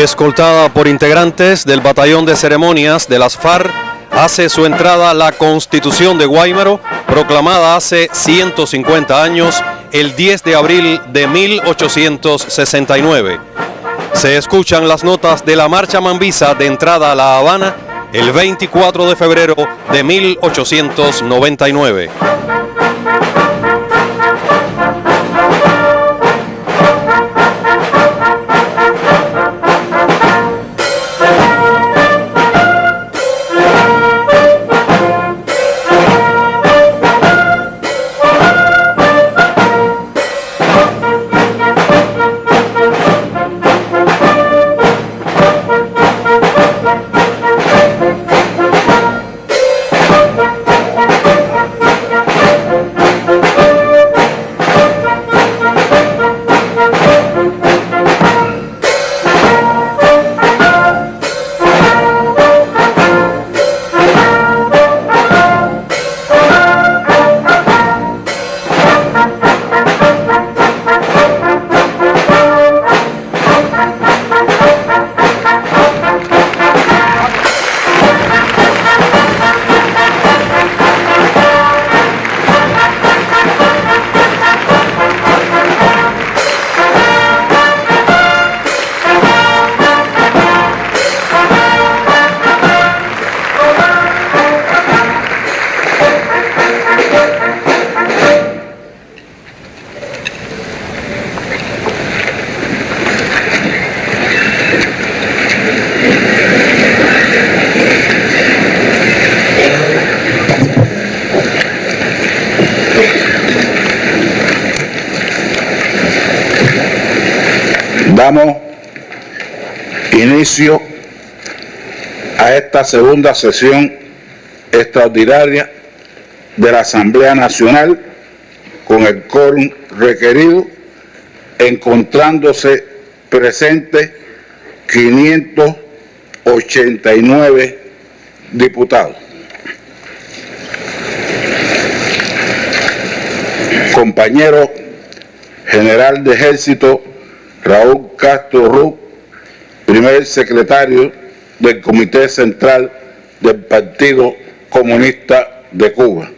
Escoltada por integrantes del Batallón de Ceremonias de las FARC, hace su entrada la Constitución de Guáimaro, proclamada hace 150 años, el 10 de abril de 1869. Se escuchan las notas de la Marcha Mambisa de entrada a La Habana el 24 de febrero de 1899. Damos inicio a esta segunda sesión extraordinaria de la Asamblea Nacional con el quórum requerido, encontrándose presentes 589 diputados. Compañero General de Ejército Raúl Castro Ruz, primer secretario del Comité Central del Partido Comunista de Cuba.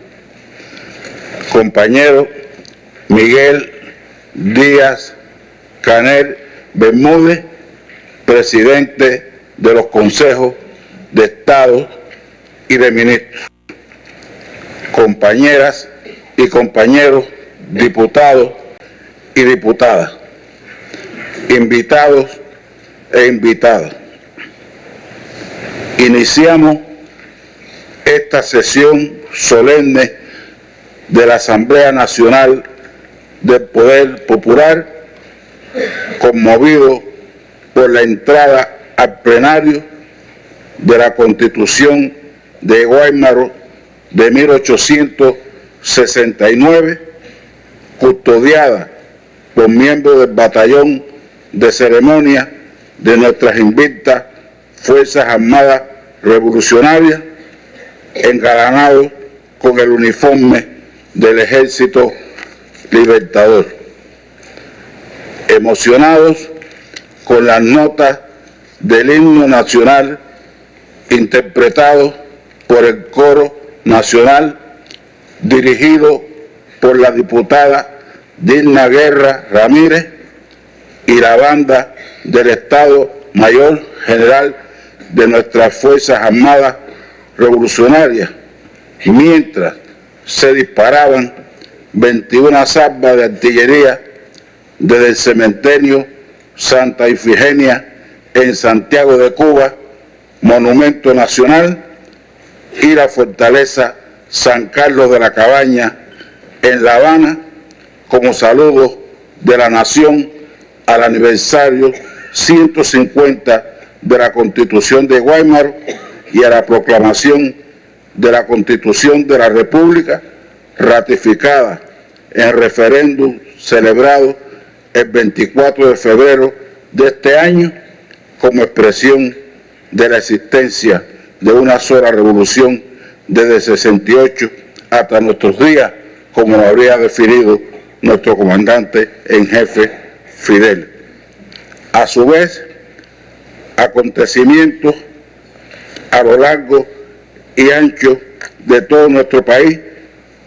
Compañero Miguel Díaz Canel Bermúdez, presidente de los consejos de Estado y de ministros. Compañeras y compañeros diputados y diputadas, invitados e invitadas. Iniciamos esta sesión solemne de la Asamblea Nacional del Poder Popular, conmovido por la entrada al plenario de la Constitución de Guáimaro de 1869, custodiada por miembros del Batallón de Ceremonia de nuestras invictas Fuerzas Armadas Revolucionarias, engalanados con el uniforme del Ejército Libertador. Emocionados con las notas del himno nacional interpretado por el Coro Nacional, dirigido por la diputada Dilma Guerra Ramírez y la banda del Estado Mayor General de nuestras Fuerzas Armadas Revolucionarias, mientras se disparaban 21 salvas de artillería desde el cementerio Santa Ifigenia en Santiago de Cuba, monumento nacional, y la fortaleza San Carlos de la Cabaña en La Habana, como saludo de la nación al aniversario 150 de la Constitución de Guáimaro y a la proclamación de la Constitución de la República, ratificada en referéndum celebrado el 24 de febrero de este año, como expresión de la existencia de una sola revolución desde el 68 hasta nuestros días, como lo habría definido nuestro comandante en jefe Fidel. A su vez, acontecimientos a lo largo y ancho de todo nuestro país,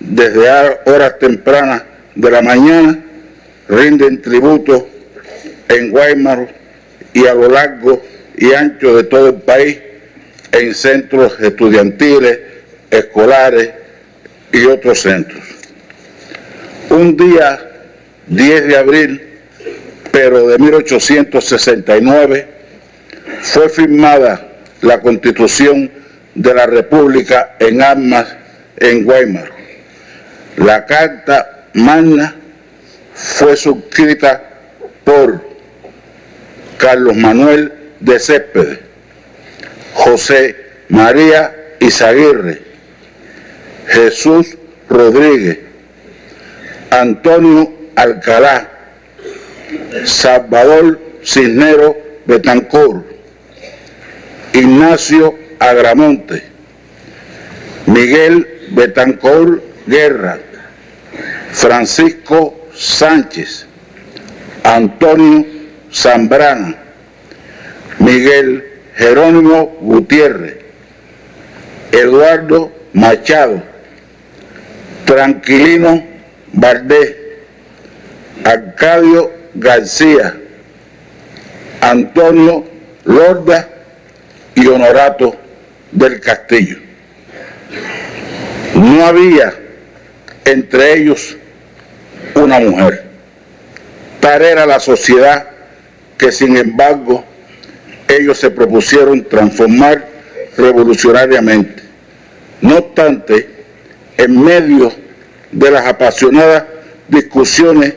desde horas tempranas de la mañana, rinden tributo en Guaymaro y a lo largo y ancho de todo el país, en centros estudiantiles, escolares y otros centros. Un día 10 de abril, pero de 1869, fue firmada la Constitución de la República en armas en Guaymaro. La Carta Magna fue suscrita por Carlos Manuel de Céspedes, José María Izaguirre, Jesús Rodríguez, Antonio Alcalá, Salvador Cisneros Betancor, Ignacio Agramonte, Miguel Betancor Guerra, Francisco Sánchez, Antonio Zambrana, Miguel Jerónimo Gutiérrez, Eduardo Machado, Tranquilino Valdés, Arcadio García, Antonio Lorda y Honorato del Castillo. No había entre ellos una mujer. Tal era la sociedad que, sin embargo, ellos se propusieron transformar revolucionariamente. No obstante, en medio de las apasionadas discusiones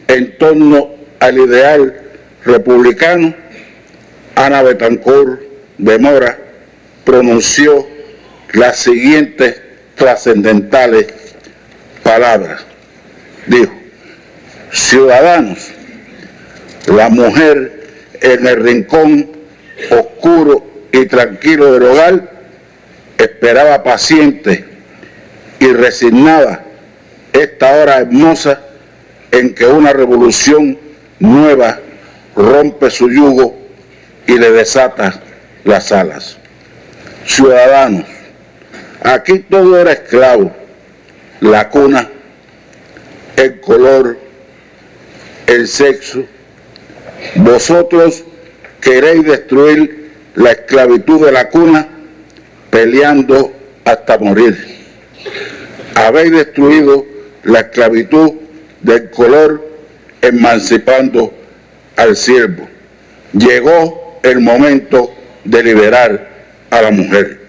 en torno al ideal republicano, Ana Betancor de Mora pronunció las siguientes trascendentales palabras. Dijo: ciudadanos, la mujer en el rincón oscuro y tranquilo del hogar esperaba paciente y resignada esta hora hermosa en que una revolución nueva rompe su yugo y le desata las alas. Ciudadanos, aquí todo era esclavo: la cuna, el color, el sexo. Vosotros queréis destruir la esclavitud de la cuna peleando hasta morir. Habéis destruido la esclavitud del color emancipando al siervo. Llegó el momento de liberar a la mujer.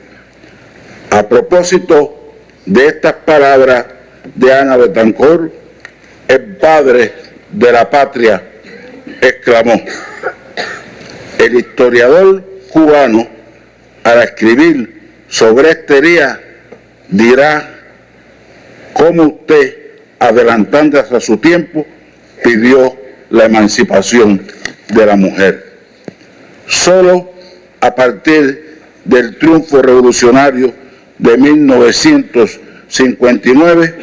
A propósito de estas palabras de Ana Betancor, el padre de la patria exclamó: el historiador cubano, al escribir sobre este día, dirá cómo usted, adelantándose a su tiempo, pidió la emancipación de la mujer. Solo a partir del triunfo revolucionario de 1959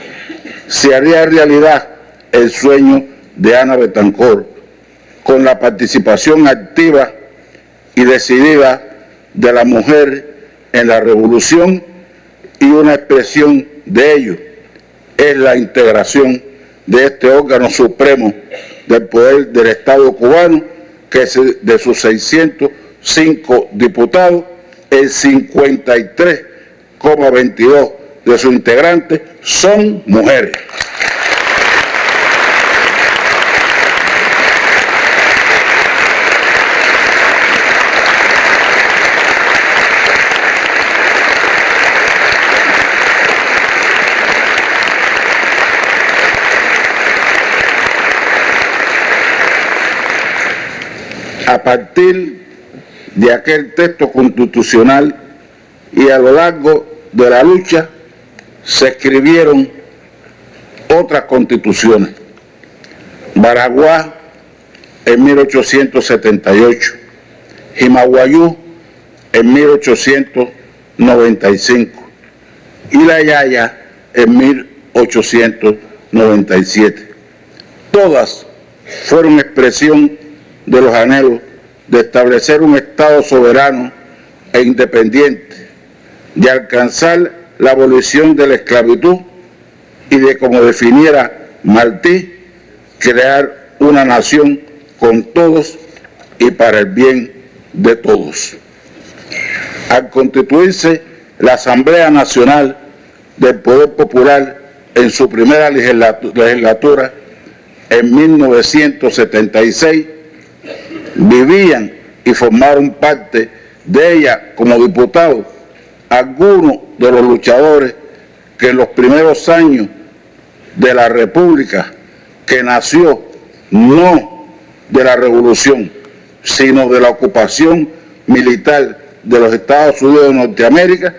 se haría realidad el sueño de Ana Betancor, con la participación activa y decidida de la mujer en la revolución, y una expresión de ello es la integración de este órgano supremo del poder del Estado cubano, que de sus 605 diputados, el 53,22 de sus integrantes son mujeres. A partir de aquel texto constitucional y a lo largo de la lucha se escribieron otras constituciones. Baraguá en 1878, Jimaguayú en 1895 y La Yaya en 1897. Todas fueron expresión de los anhelos de establecer un Estado soberano e independiente, de alcanzar la abolición de la esclavitud y de, como definiera Martí, crear una nación con todos y para el bien de todos. Al constituirse la Asamblea Nacional del Poder Popular en su primera legislatura en 1976, vivían y formaron parte de ella como diputados algunos de los luchadores que en los primeros años de la República, que nació no de la Revolución, sino de la ocupación militar de los Estados Unidos de Norteamérica,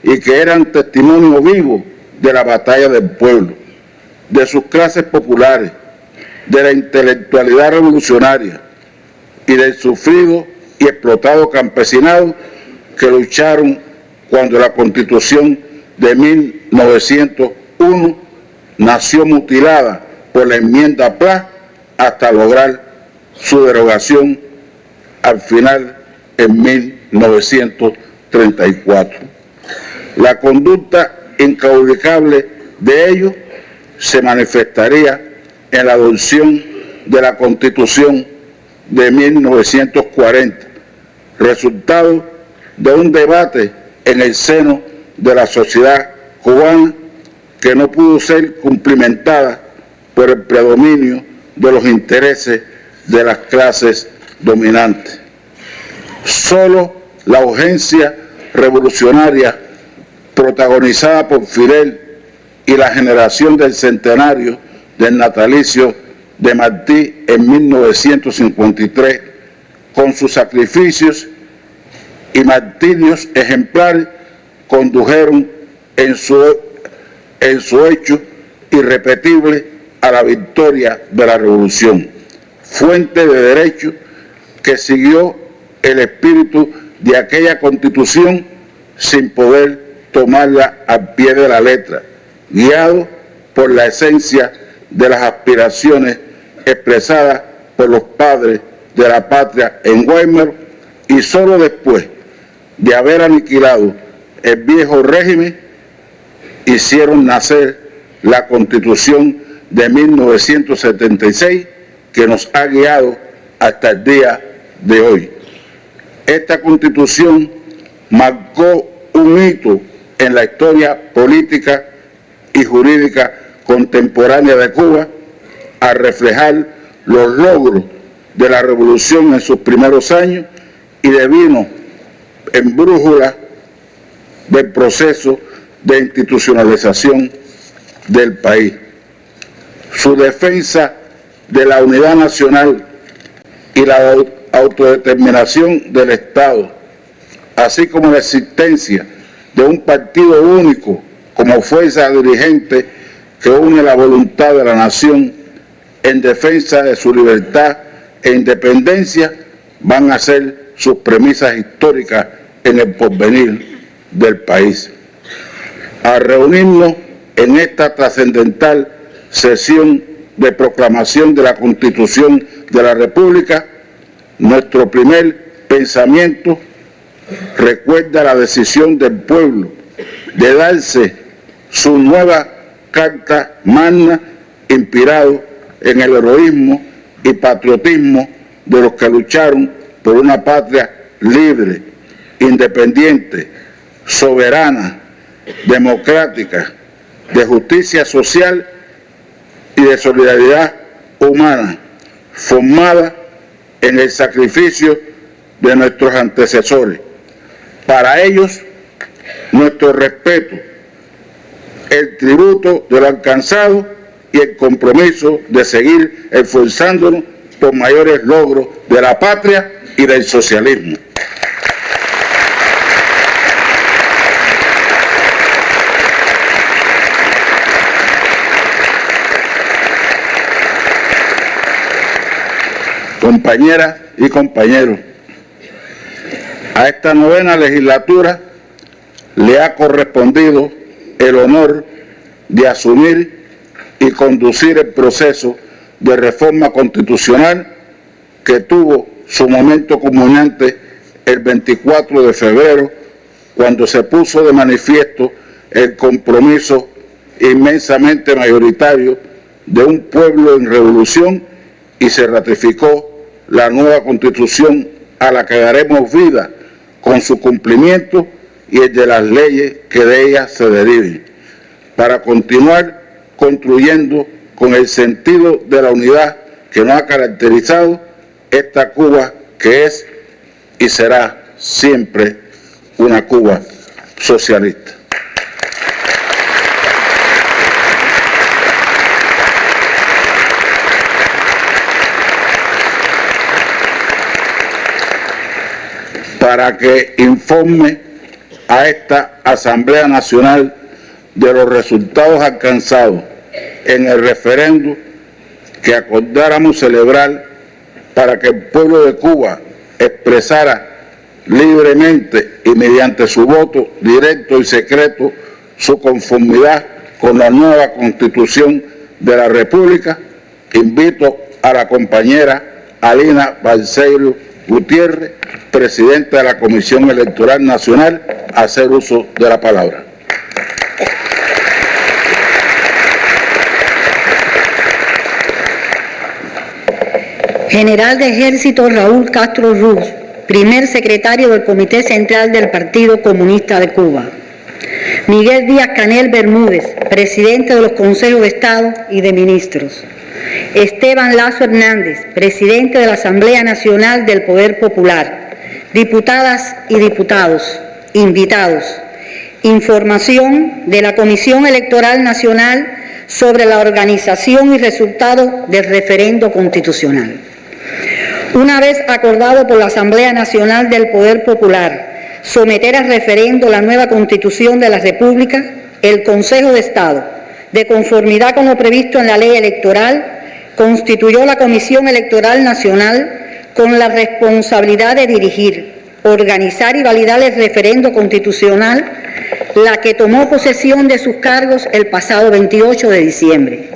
y que eran testimonio vivo de la batalla del pueblo, de sus clases populares, de la intelectualidad revolucionaria y del sufrido y explotado campesinado que lucharon cuando la Constitución de 1901 nació mutilada por la enmienda Pla hasta lograr su derogación al final en 1934. La conducta incaudicable de ellos se manifestaría en la adopción de la Constitución de 1940, resultado de un debate en el seno de la sociedad cubana que no pudo ser cumplimentada por el predominio de los intereses de las clases dominantes. Solo la urgencia revolucionaria protagonizada por Fidel y la generación del centenario del natalicio de Martí en 1953, con sus sacrificios y martirios ejemplares, condujeron en su hecho irrepetible a la victoria de la revolución, fuente de derecho que siguió el espíritu de aquella Constitución sin poder tomarla al pie de la letra, guiado por la esencia de las aspiraciones expresadas por los padres de la patria en Weimar, y solo después de haber aniquilado el viejo régimen hicieron nacer la Constitución de 1976 que nos ha guiado hasta el día de hoy. Esta Constitución marcó un hito en la historia política y jurídica contemporánea de Cuba al reflejar los logros de la revolución en sus primeros años y devino en brújula del proceso de institucionalización del país. Su defensa de la unidad nacional y la autodeterminación del Estado, así como la existencia de un partido único como fuerza dirigente que une la voluntad de la nación en defensa de su libertad e independencia, van a ser sus premisas históricas en el porvenir del país. Al reunirnos en esta trascendental sesión de proclamación de la Constitución de la República, nuestro primer pensamiento recuerda la decisión del pueblo de darse su nueva Carta Magna, inspirado en el heroísmo y patriotismo de los que lucharon por una patria libre, independiente, soberana, democrática, de justicia social y de solidaridad humana, formada en el sacrificio de nuestros antecesores. Para ellos, nuestro respeto, el tributo de lo alcanzado y el compromiso de seguir esforzándonos por mayores logros de la patria y del socialismo. Compañeras y compañeros, a esta novena legislatura le ha correspondido el honor de asumir y conducir el proceso de reforma constitucional que tuvo su momento culminante el 24 de febrero, cuando se puso de manifiesto el compromiso inmensamente mayoritario de un pueblo en revolución y se ratificó la nueva Constitución a la que daremos vida con su cumplimiento y el de las leyes que de ella se deriven, para continuar construyendo con el sentido de la unidad que nos ha caracterizado esta Cuba que es y será siempre una Cuba socialista. Para que informe a esta Asamblea Nacional de los resultados alcanzados en el referéndum que acordáramos celebrar para que el pueblo de Cuba expresara libremente y mediante su voto directo y secreto su conformidad con la nueva Constitución de la República, invito a la compañera Alina Balseiro Gutiérrez, presidenta de la Comisión Electoral Nacional, a hacer uso de la palabra. General de Ejército Raúl Castro Ruz, primer secretario del Comité Central del Partido Comunista de Cuba. Miguel Díaz-Canel Bermúdez, presidente de los Consejos de Estado y de Ministros. Esteban Lazo Hernández, presidente de la Asamblea Nacional del Poder Popular. Diputadas y diputados, invitados. Información de la Comisión Electoral Nacional sobre la organización y resultado del referendo constitucional. Una vez acordado por la Asamblea Nacional del Poder Popular someter a referendo la nueva Constitución de la República, el Consejo de Estado, de conformidad con lo previsto en la Ley Electoral, constituyó la Comisión Electoral Nacional con la responsabilidad de dirigir, organizar y validar el referendo constitucional, la que tomó posesión de sus cargos el pasado 28 de diciembre.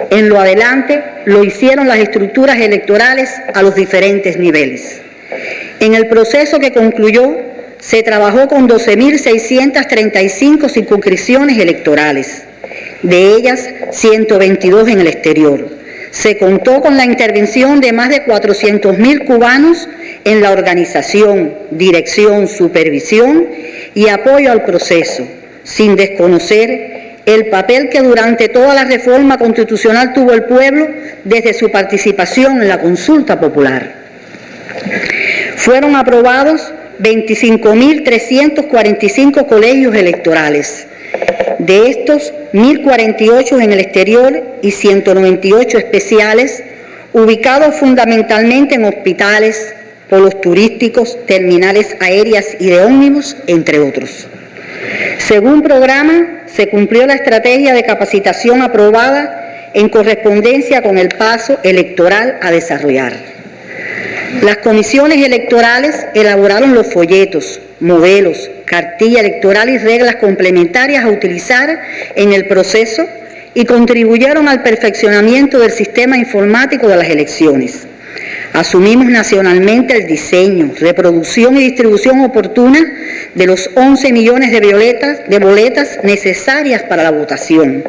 En lo adelante lo hicieron las estructuras electorales a los diferentes niveles. En el proceso que concluyó, se trabajó con 12.635 circunscripciones electorales, de ellas 122 en el exterior. Se contó con la intervención de más de 400.000 cubanos en la organización, dirección, supervisión y apoyo al proceso, sin desconocer el papel que durante toda la reforma constitucional tuvo el pueblo desde su participación en la consulta popular. Fueron aprobados 25.345 colegios electorales. De estos, 1.048 en el exterior y 198 especiales, ubicados fundamentalmente en hospitales, polos turísticos, terminales aéreas y de ómnibus, entre otros. Según programa, se cumplió la estrategia de capacitación aprobada en correspondencia con el paso electoral a desarrollar. Las comisiones electorales elaboraron los folletos, modelos, cartilla electoral y reglas complementarias a utilizar en el proceso y contribuyeron al perfeccionamiento del sistema informático de las elecciones. Asumimos nacionalmente el diseño, reproducción y distribución oportuna de los 11 millones de boletas necesarias para la votación.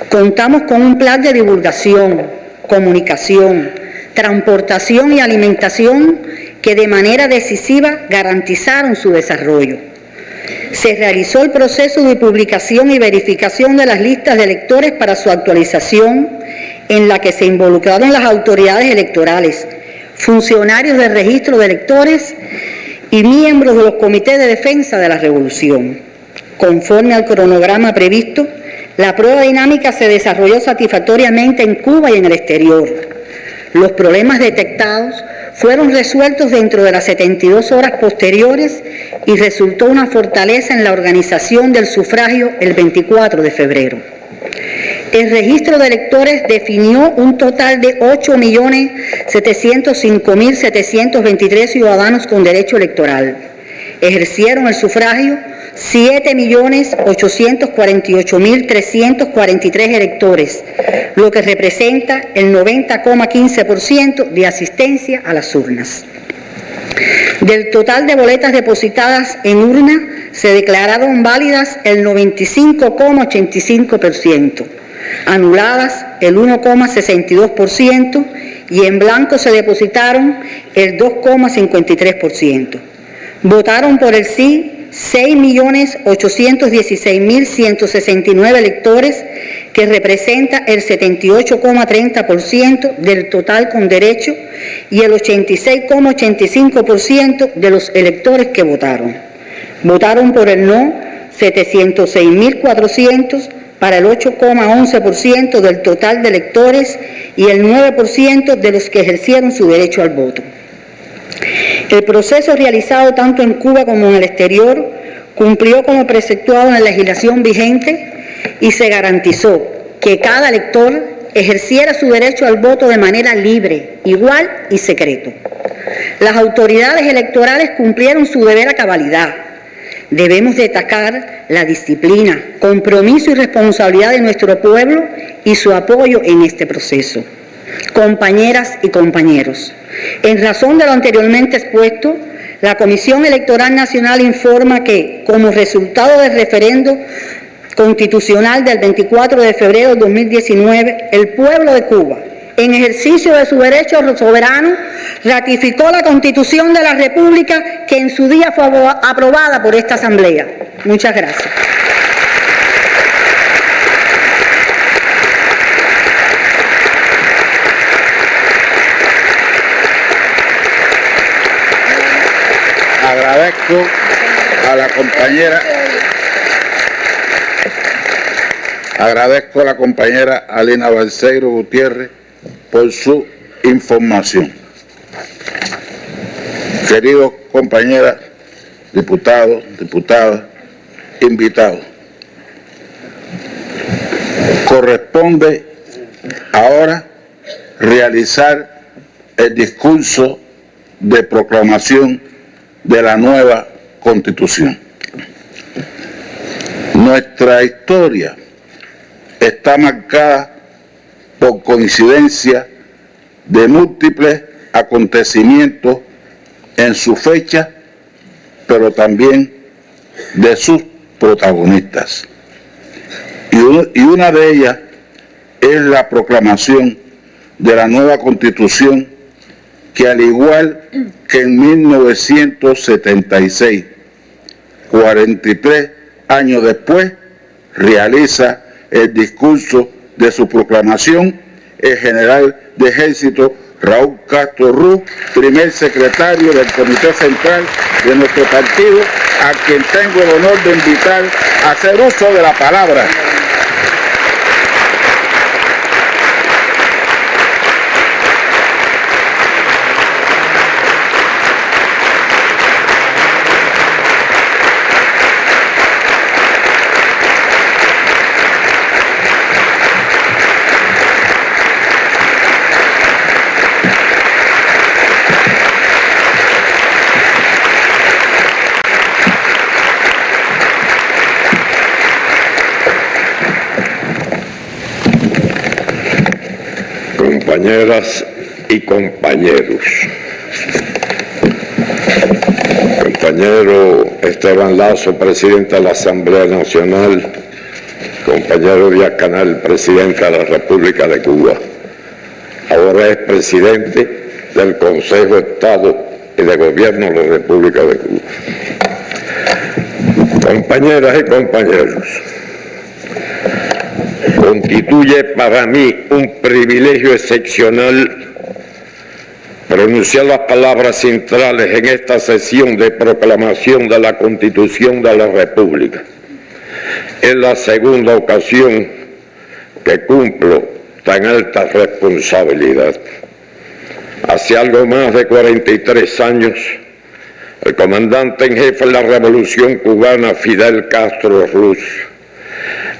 Contamos con un plan de divulgación, comunicación, transportación y alimentación que de manera decisiva garantizaron su desarrollo. Se realizó el proceso de publicación y verificación de las listas de electores para su actualización, en la que se involucraron las autoridades electorales, funcionarios del registro de electores y miembros de los comités de defensa de la revolución. Conforme al cronograma previsto, la prueba dinámica se desarrolló satisfactoriamente en Cuba y en el exterior. Los problemas detectados fueron resueltos dentro de las 72 horas posteriores y resultó una fortaleza en la organización del sufragio el 24 de febrero. El registro de electores definió un total de 8.705.723 ciudadanos con derecho electoral. Ejercieron el sufragio 7.848.343 electores, lo que representa el 90,15% de asistencia a las urnas. Del total de boletas depositadas en urna, se declararon válidas el 95,85%, anuladas el 1,62% y en blanco se depositaron el 2,53%. Votaron por el sí 6.816.169 electores, que representa el 78,30% del total con derecho y el 86,85% de los electores que votaron. Votaron por el no 706.400, para el 8,11% del total de electores y el 9% de los que ejercieron su derecho al voto. El proceso realizado tanto en Cuba como en el exterior cumplió con lo preceptuado en la legislación vigente y se garantizó que cada elector ejerciera su derecho al voto de manera libre, igual y secreto. Las autoridades electorales cumplieron su deber a cabalidad. Debemos destacar la disciplina, compromiso y responsabilidad de nuestro pueblo y su apoyo en este proceso. Compañeras y compañeros, en razón de lo anteriormente expuesto, la Comisión Electoral Nacional informa que, como resultado del referendo constitucional del 24 de febrero de 2019, el pueblo de Cuba, en ejercicio de su derecho soberano, ratificó la Constitución de la República, que en su día fue aprobada por esta Asamblea. Muchas gracias. Agradezco a la compañera Alina Balseiro Gutiérrez por su información. Queridos compañeras, diputados, diputadas, invitados, corresponde ahora realizar el discurso de proclamación de la nueva Constitución. Nuestra historia está marcada por coincidencia de múltiples acontecimientos en su fecha, pero también de sus protagonistas. Y una de ellas es la proclamación de la nueva Constitución, que al igual que en 1976, 43 años después, realiza el discurso de su proclamación el general de ejército Raúl Castro Ruz, primer secretario del Comité Central de nuestro partido, a quien tengo el honor de invitar a hacer uso de la palabra. Compañeras y compañeros, compañero Esteban Lazo, presidente de la Asamblea Nacional, compañero Díaz Canel, presidente de la República de Cuba, ahora es presidente del Consejo de Estado y de Gobierno de la República de Cuba. Compañeras y compañeros, constituye para mí un privilegio excepcional pronunciar las palabras centrales en esta sesión de proclamación de la Constitución de la República. Es la segunda ocasión que cumplo tan alta responsabilidad. Hace algo más de 43 años, el comandante en jefe de la Revolución Cubana, Fidel Castro Ruz,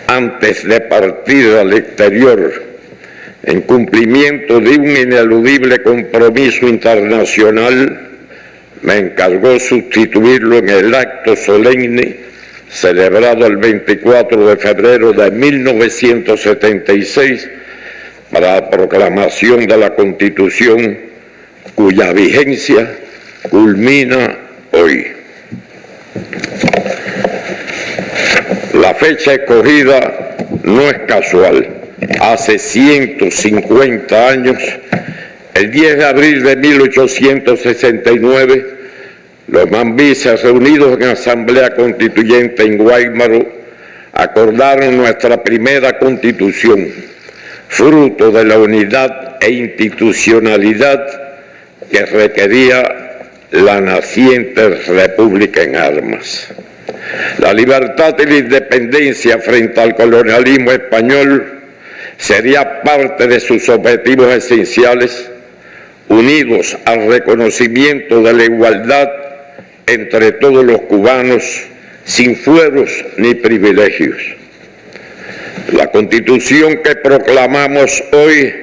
antes de partir al exterior, en cumplimiento de un ineludible compromiso internacional, me encargó sustituirlo en el acto solemne celebrado el 24 de febrero de 1976 para la proclamación de la Constitución, cuya vigencia culmina hoy. La fecha escogida no es casual. Hace 150 años, el 10 de abril de 1869, los mambises reunidos en Asamblea Constituyente en Guáimaro acordaron nuestra primera Constitución, fruto de la unidad e institucionalidad que requería la naciente República en armas. La libertad y la independencia frente al colonialismo español sería parte de sus objetivos esenciales, unidos al reconocimiento de la igualdad entre todos los cubanos, sin fueros ni privilegios. La Constitución que proclamamos hoy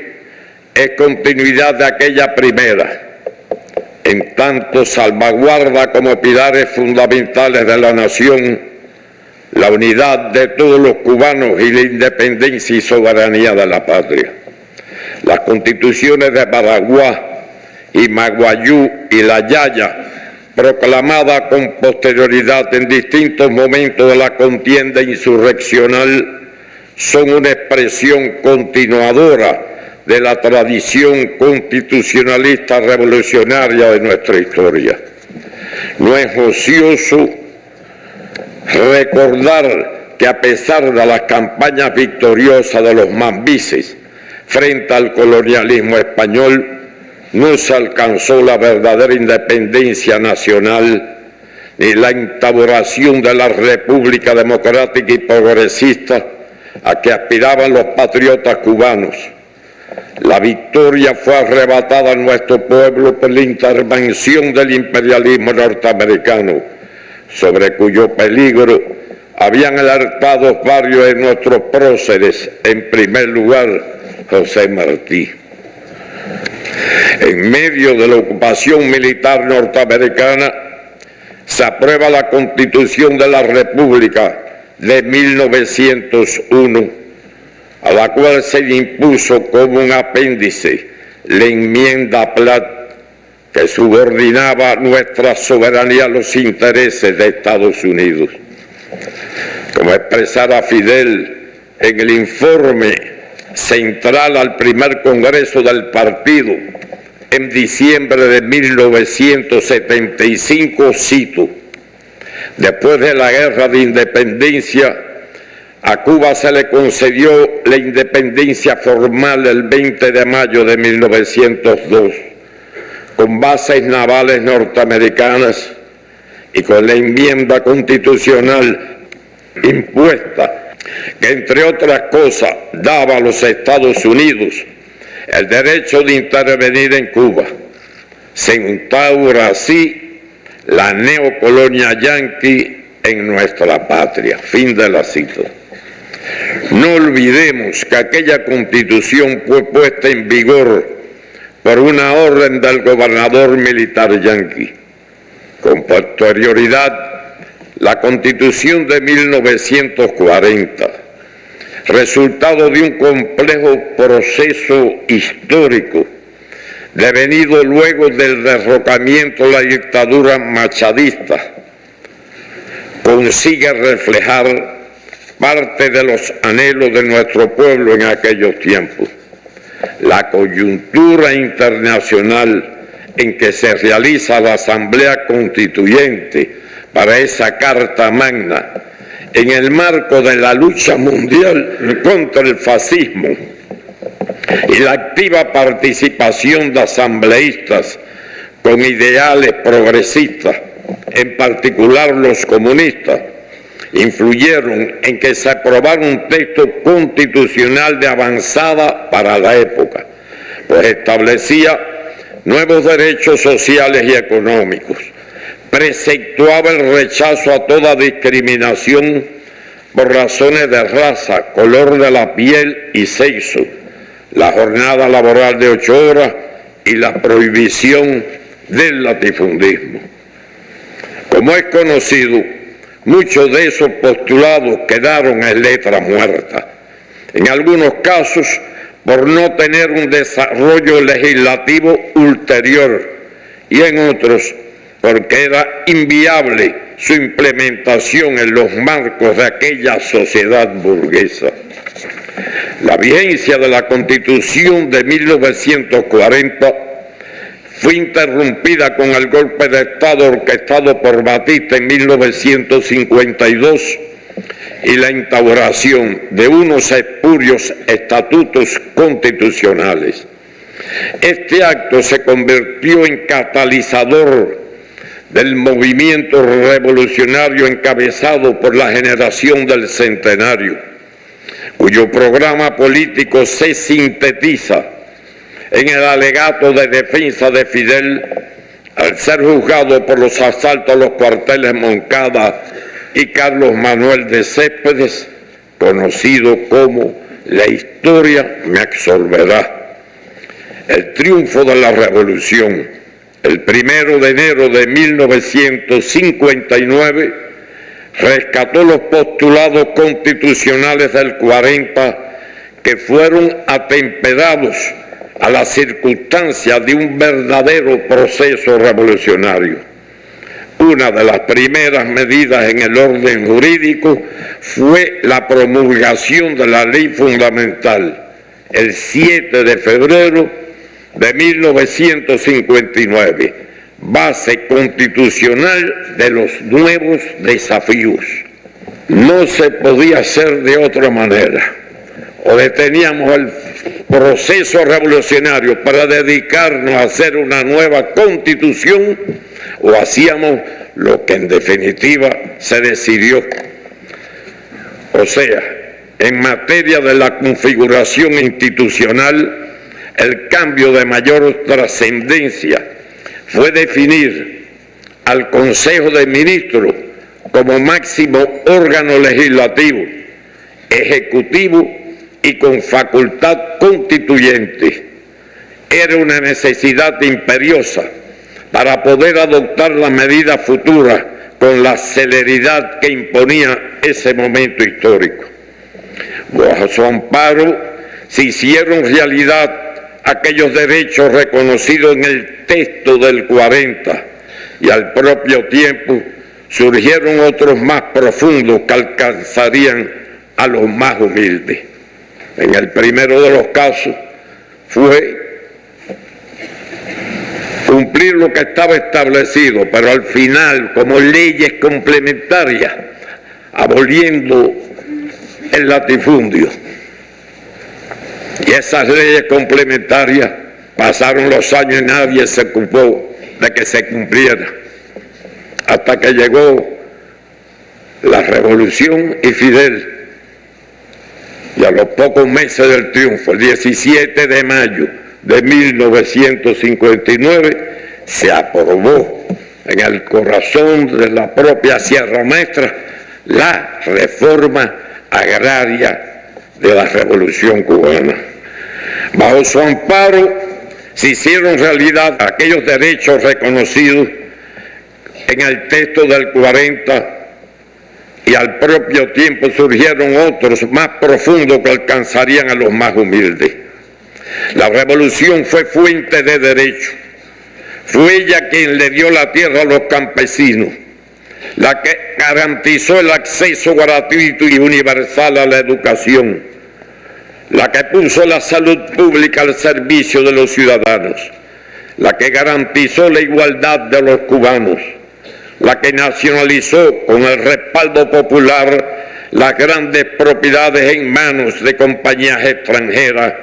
es continuidad de aquella primera, en tanto salvaguarda como pilares fundamentales de la nación la unidad de todos los cubanos y la independencia y soberanía de la patria. Las constituciones de Baraguá y Maguayú y La Yaya, proclamadas con posterioridad en distintos momentos de la contienda insurreccional, son una expresión continuadora de la tradición constitucionalista revolucionaria de nuestra historia. No es ocioso recordar que a pesar de las campañas victoriosas de los mambises frente al colonialismo español, no se alcanzó la verdadera independencia nacional ni la instauración de la República Democrática y Progresista a que aspiraban los patriotas cubanos. La victoria fue arrebatada a nuestro pueblo por la intervención del imperialismo norteamericano, sobre cuyo peligro habían alertado varios de nuestros próceres, en primer lugar José Martí. En medio de la ocupación militar norteamericana, se aprueba la Constitución de la República de 1901, a la cual se le impuso como un apéndice la enmienda Platt, que subordinaba nuestra soberanía a los intereses de Estados Unidos. Como expresara Fidel en el informe central al primer Congreso del partido en diciembre de 1975, cito: después de la guerra de independencia, a Cuba se le concedió la independencia formal el 20 de mayo de 1902, con bases navales norteamericanas y con la enmienda constitucional impuesta, que entre otras cosas daba a los Estados Unidos el derecho de intervenir en Cuba. Se instaura así la neocolonia yanqui en nuestra patria. Fin de la cita. No olvidemos que aquella Constitución fue puesta en vigor por una orden del gobernador militar yanqui. Con posterioridad, la Constitución de 1940, resultado de un complejo proceso histórico, devenido luego del derrocamiento de la dictadura machadista, consigue reflejar parte de los anhelos de nuestro pueblo en aquellos tiempos. La coyuntura internacional en que se realiza la Asamblea Constituyente para esa Carta Magna, en el marco de la lucha mundial contra el fascismo y la activa participación de asambleístas con ideales progresistas, en particular los comunistas, influyeron en que se aprobara un texto constitucional de avanzada para la época, pues establecía nuevos derechos sociales y económicos, preceptuaba el rechazo a toda discriminación por razones de raza, color de la piel y sexo, la jornada laboral de 8 horas y la prohibición del latifundismo. Como es conocido, Muchos de esos postulados quedaron en letra muerta, en algunos casos por no tener un desarrollo legislativo ulterior y en otros porque era inviable su implementación en los marcos de aquella sociedad burguesa. La vigencia de la Constitución de 1940 fue interrumpida con el golpe de Estado orquestado por Batista en 1952 y la instauración de unos espurios estatutos constitucionales. Este acto se convirtió en catalizador del movimiento revolucionario encabezado por la generación del Centenario, cuyo programa político se sintetiza en el alegato de defensa de Fidel al ser juzgado por los asaltos a los cuarteles Moncada y Carlos Manuel de Céspedes, conocido como La historia me absolverá. El triunfo de la revolución, el 1 de enero de 1959, rescató los postulados constitucionales del 40 que fueron atemperados a las circunstancias de un verdadero proceso revolucionario. Una de las primeras medidas en el orden jurídico fue la promulgación de la Ley Fundamental, el 7 de febrero de 1959, base constitucional de los nuevos desafíos. No se podía hacer de otra manera. O deteníamos el proceso revolucionario para dedicarnos a hacer una nueva constitución, o hacíamos lo que en definitiva se decidió. O sea, en materia de la configuración institucional, el cambio de mayor trascendencia fue definir al Consejo de Ministros como máximo órgano legislativo, ejecutivo y con facultad constituyente. Era una necesidad imperiosa para poder adoptar las medidas futuras con la celeridad que imponía ese momento histórico. Bajo su amparo se hicieron realidad aquellos derechos reconocidos en el texto del 40 y al propio tiempo surgieron otros más profundos que alcanzarían a los más humildes. En el primero de los casos fue cumplir lo que estaba establecido, pero al final como leyes complementarias, aboliendo el latifundio. Y esas leyes complementarias pasaron los años y nadie se ocupó de que se cumpliera, hasta que llegó la revolución y Fidel. Y a los pocos meses del triunfo, el 17 de mayo de 1959, se aprobó en el corazón de la propia Sierra Maestra la reforma agraria de la Revolución Cubana. Bajo su amparo se hicieron realidad aquellos derechos reconocidos en el texto del 40 y al propio tiempo surgieron otros más profundos que alcanzarían a los más humildes. La revolución fue fuente de derecho. Fue ella quien le dio la tierra a los campesinos, la que garantizó el acceso gratuito y universal a la educación, la que puso la salud pública al servicio de los ciudadanos, la que garantizó la igualdad de los cubanos, la que nacionalizó con el respaldo popular las grandes propiedades en manos de compañías extranjeras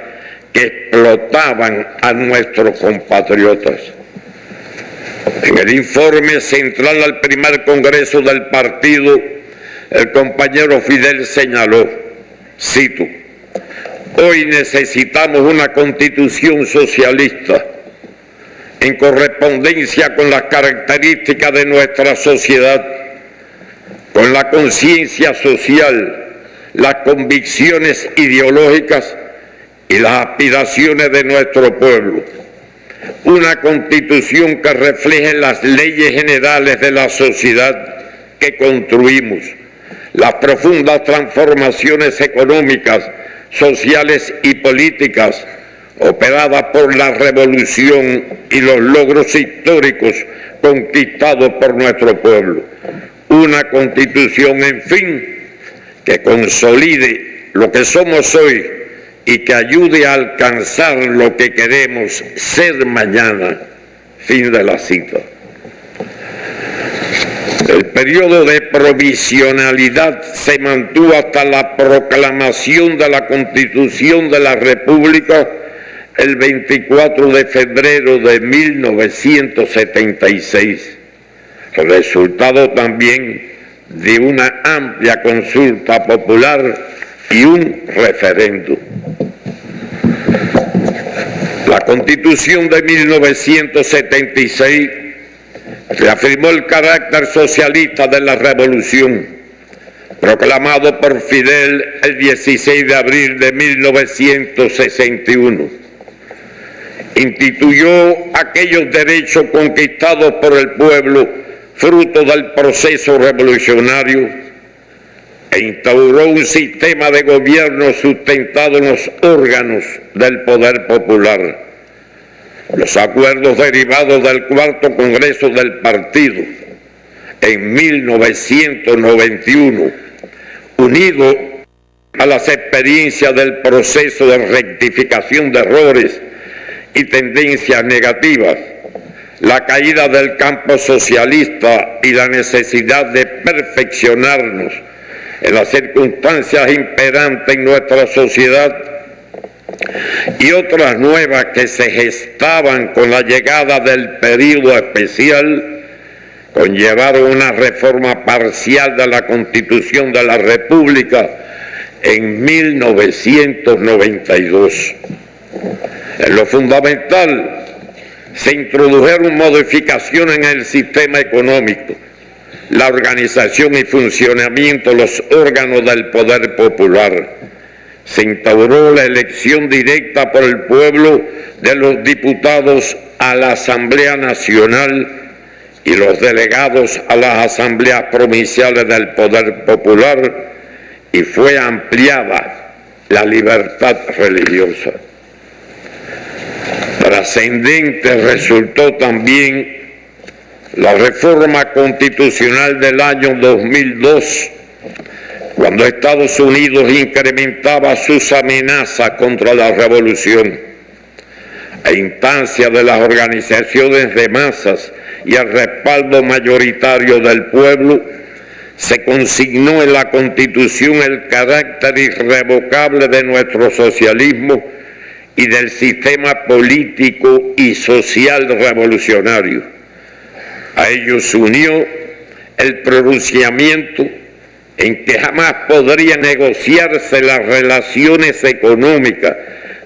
que explotaban a nuestros compatriotas. En el informe central al primer congreso del partido, el compañero Fidel señaló, cito, hoy necesitamos una constitución socialista en correspondencia con las características de nuestra sociedad, con la conciencia social, las convicciones ideológicas y las aspiraciones de nuestro pueblo. Una constitución que refleje las leyes generales de la sociedad que construimos, las profundas transformaciones económicas, sociales y políticas operadas por la revolución y los logros históricos conquistados por nuestro pueblo. Una constitución, en fin, que consolide lo que somos hoy y que ayude a alcanzar lo que queremos ser mañana. Fin de la cita. El periodo de provisionalidad se mantuvo hasta la proclamación de la Constitución de la República el 24 de febrero de 1976, resultado también de una amplia consulta popular y un referéndum. La Constitución de 1976 reafirmó el carácter socialista de la revolución, proclamado por Fidel el 16 de abril de 1961. Instituyó aquellos derechos conquistados por el pueblo, fruto del proceso revolucionario, e instauró un sistema de gobierno sustentado en los órganos del poder popular. Los acuerdos derivados del cuarto Congreso del Partido en 1991, unido a las experiencias del proceso de rectificación de errores y tendencias negativas, la caída del campo socialista y la necesidad de perfeccionarnos en las circunstancias imperantes en nuestra sociedad, y otras nuevas que se gestaban con la llegada del período especial, conllevaron una reforma parcial de la Constitución de la República en 1992. En lo fundamental, se introdujeron modificaciones en el sistema económico, la organización y funcionamiento de los órganos del poder popular. Se instauró la elección directa por el pueblo de los diputados a la Asamblea Nacional y los delegados a las asambleas provinciales del poder popular, y fue ampliada la libertad religiosa. Trascendente resultó también la reforma constitucional del año 2002, cuando Estados Unidos incrementaba sus amenazas contra la revolución. A instancia de las organizaciones de masas y el respaldo mayoritario del pueblo, se consignó en la Constitución el carácter irrevocable de nuestro socialismo y del sistema político y social revolucionario. A ello se unió el pronunciamiento en que jamás podrían negociarse las relaciones económicas,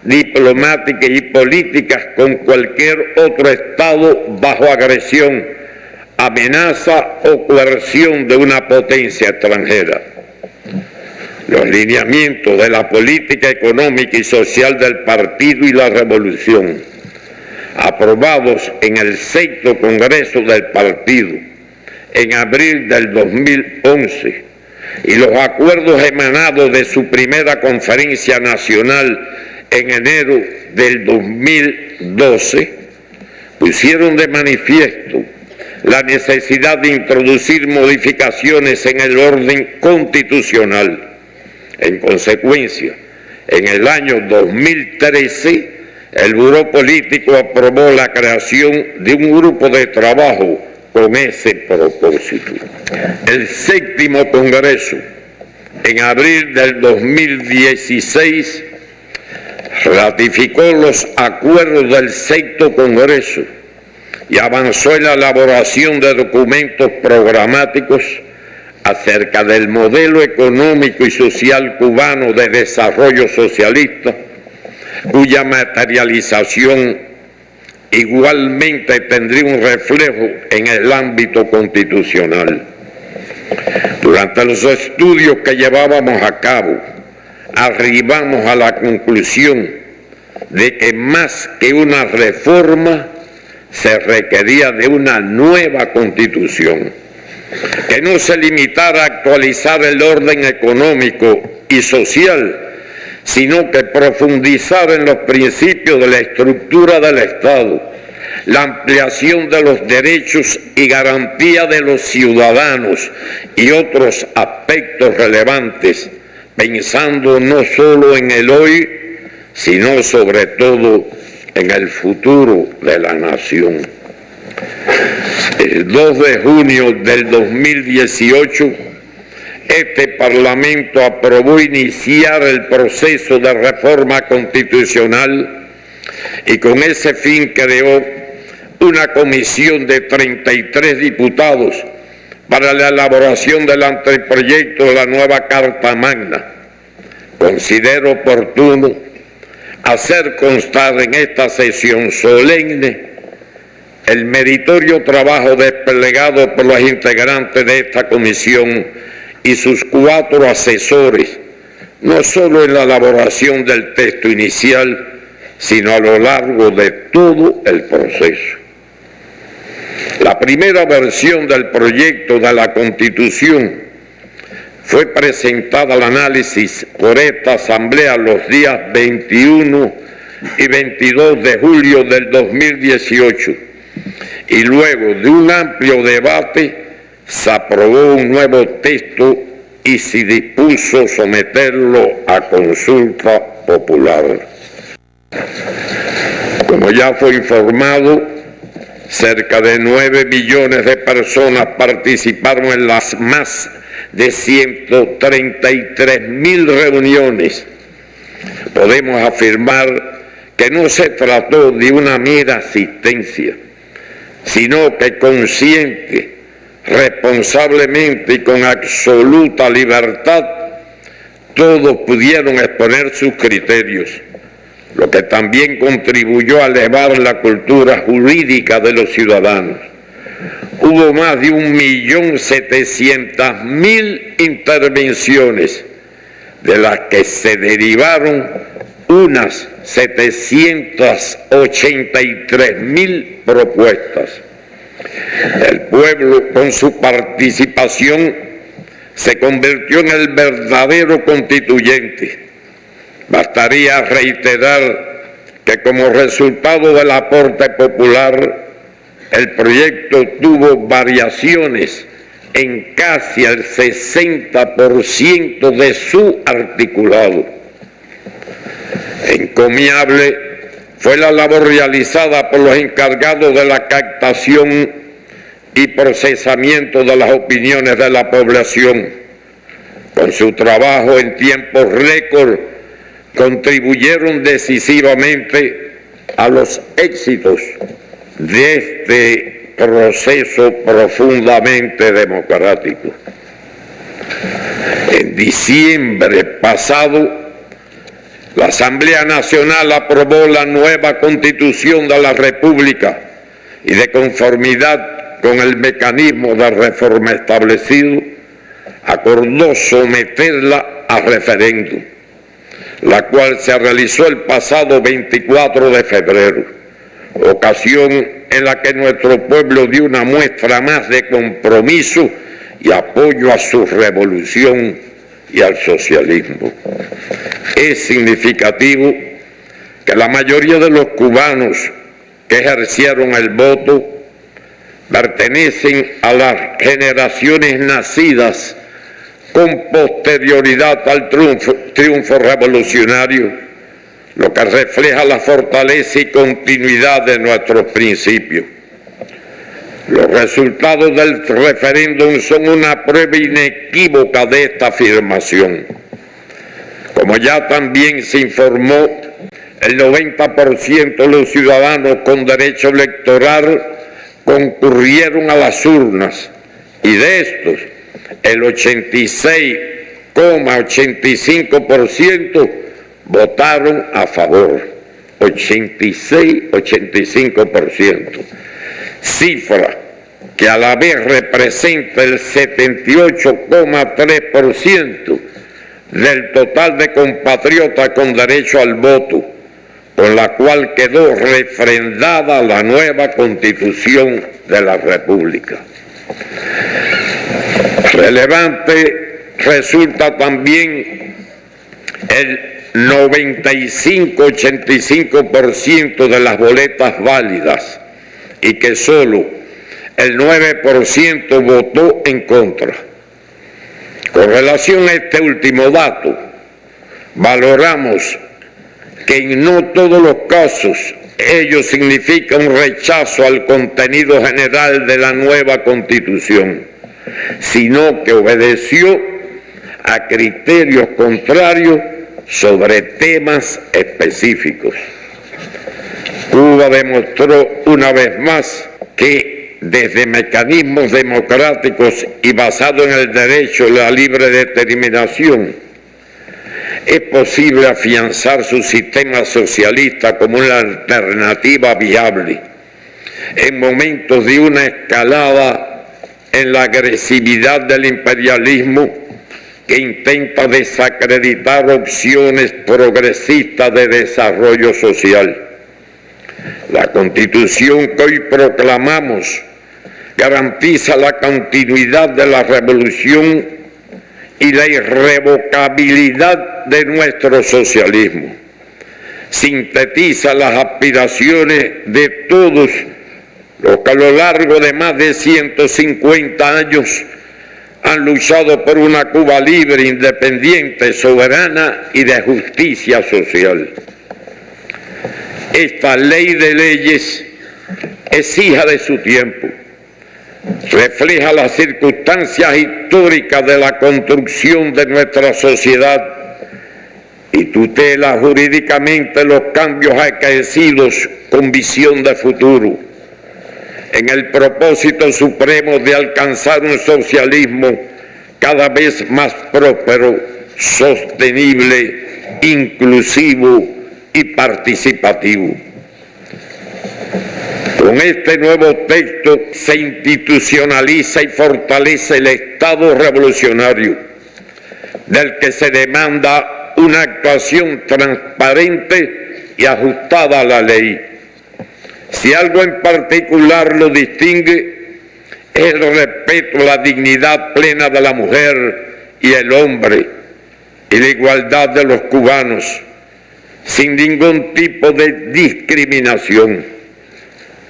diplomáticas y políticas con cualquier otro Estado bajo agresión, amenaza o coerción de una potencia extranjera. Los lineamientos de la política económica y social del partido y la revolución, aprobados en el 6º Congreso del partido en abril del 2011, y los acuerdos emanados de su primera conferencia nacional en enero del 2012, pusieron de manifiesto la necesidad de introducir modificaciones en el orden constitucional. En consecuencia, en el año 2013, el Buró Político aprobó la creación de un grupo de trabajo con ese propósito. El 7º Congreso, en abril del 2016, ratificó los acuerdos del 6º Congreso y avanzó en la elaboración de documentos programáticos acerca del modelo económico y social cubano de desarrollo socialista, cuya materialización igualmente tendría un reflejo en el ámbito constitucional. Durante los estudios que llevábamos a cabo, arribamos a la conclusión de que más que una reforma, se requería de una nueva constitución. que no se limitara a actualizar el orden económico y social, sino que profundizara en los principios de la estructura del Estado, la ampliación de los derechos y garantía de los ciudadanos y otros aspectos relevantes, pensando no solo en el hoy, sino sobre todo en el futuro de la nación. El 2 de junio del 2018, este Parlamento aprobó iniciar el proceso de reforma constitucional y con ese fin creó una comisión de 33 diputados para la elaboración del anteproyecto de la nueva Carta Magna. Considero oportuno hacer constar en esta sesión solemne el meritorio trabajo desplegado por los integrantes de esta comisión y sus 4 asesores, no solo en la elaboración del texto inicial, sino a lo largo de todo el proceso. La primera versión del proyecto de la Constitución fue presentada al análisis por esta Asamblea los días 21 y 22 de julio del 2018 y luego de un amplio debate se aprobó un nuevo texto y se dispuso someterlo a consulta popular. Como ya fue informado, cerca de 9 millones de personas participaron en las más de 133.000 reuniones. Podemos afirmar que no se trató de una mera asistencia, sino que consciente, responsablemente y con absoluta libertad, todos pudieron exponer sus criterios, lo que también contribuyó a elevar la cultura jurídica de los ciudadanos. Hubo más de 1.700.000 intervenciones, de las que se derivaron unas 783.000 propuestas. El pueblo, con su participación, se convirtió en el verdadero constituyente. Bastaría reiterar que como resultado del aporte popular, el proyecto tuvo variaciones en casi el 60% de su articulado. Encomiable fue la labor realizada por los encargados de la captación y procesamiento de las opiniones de la población. Con su trabajo en tiempos récord, contribuyeron decisivamente a los éxitos de este proceso profundamente democrático. En diciembre pasado, la Asamblea Nacional aprobó la nueva Constitución de la República y, de conformidad con el mecanismo de reforma establecido, acordó someterla a referéndum, la cual se realizó el pasado 24 de febrero, ocasión en la que nuestro pueblo dio una muestra más de compromiso y apoyo a su revolución y al socialismo. Es significativo que la mayoría de los cubanos que ejercieron el voto pertenecen a las generaciones nacidas con posterioridad al triunfo revolucionario, lo que refleja la fortaleza y continuidad de nuestros principios. Los resultados del referéndum son una prueba inequívoca de esta afirmación. Como ya también se informó, el 90% de los ciudadanos con derecho electoral concurrieron a las urnas, y de estos, el 86,85% votaron a favor. 85%. Cifra que a la vez representa el 78,3% del total de compatriotas con derecho al voto, con la cual quedó refrendada la nueva Constitución de la República. Relevante resulta también el 95-85% de las boletas válidas y que solo el 9% votó en contra. Con relación a este último dato, valoramos que en no todos los casos ello significa un rechazo al contenido general de la nueva Constitución, sino que obedeció a criterios contrarios sobre temas específicos. Cuba demostró una vez más que desde mecanismos democráticos y basados en el derecho a la libre determinación, es posible afianzar su sistema socialista como una alternativa viable en momentos de una escalada en la agresividad del imperialismo que intenta desacreditar opciones progresistas de desarrollo social. La Constitución que hoy proclamamos garantiza la continuidad de la revolución y la irrevocabilidad de nuestro socialismo. Sintetiza las aspiraciones de todos los que a lo largo de más de 150 años han luchado por una Cuba libre, independiente, soberana y de justicia social. Esta ley de leyes es hija de su tiempo, refleja las circunstancias históricas de la construcción de nuestra sociedad y tutela jurídicamente los cambios acaecidos con visión de futuro, en el propósito supremo de alcanzar un socialismo cada vez más próspero, sostenible, inclusivo y participativo. Con este nuevo texto se institucionaliza y fortalece el Estado revolucionario, del que se demanda una actuación transparente y ajustada a la ley. Si algo en particular lo distingue, es el respeto a la dignidad plena de la mujer y el hombre y la igualdad de los cubanos, sin ningún tipo de discriminación.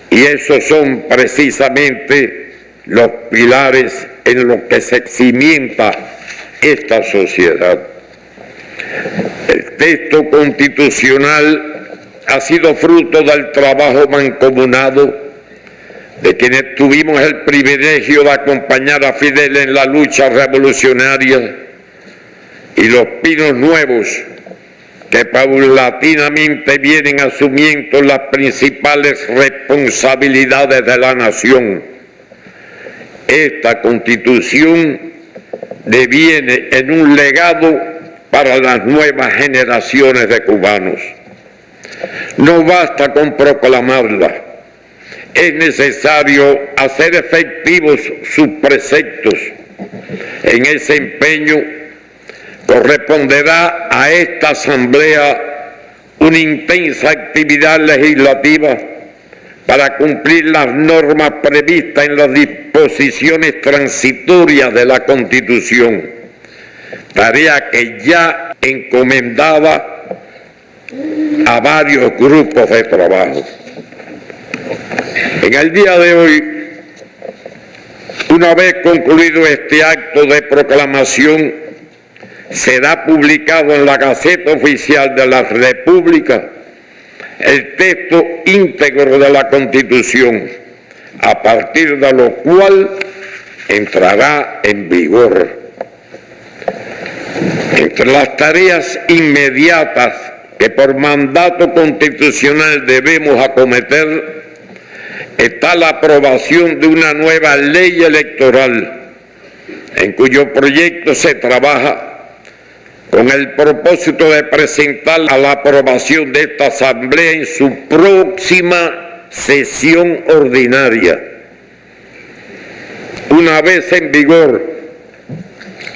Y esos son precisamente los pilares en los que se cimienta esta sociedad. El texto constitucional ha sido fruto del trabajo mancomunado de quienes tuvimos el privilegio de acompañar a Fidel en la lucha revolucionaria y los pinos nuevos que paulatinamente vienen asumiendo las principales responsabilidades de la nación. Esta Constitución deviene en un legado para las nuevas generaciones de cubanos. No basta con proclamarla, es necesario hacer efectivos sus preceptos. En ese empeño corresponderá a esta Asamblea una intensa actividad legislativa para cumplir las normas previstas en las disposiciones transitorias de la Constitución, tarea que ya encomendaba a varios grupos de trabajo. En el día de hoy, una vez concluido este acto de proclamación, será publicado en la Gaceta Oficial de la República el texto íntegro de la Constitución, a partir de lo cual entrará en vigor. Entre las tareas inmediatas que por mandato constitucional debemos acometer está la aprobación de una nueva ley electoral, en cuyo proyecto se trabaja con el propósito de presentar a la aprobación de esta Asamblea en su próxima sesión ordinaria. Una vez en vigor,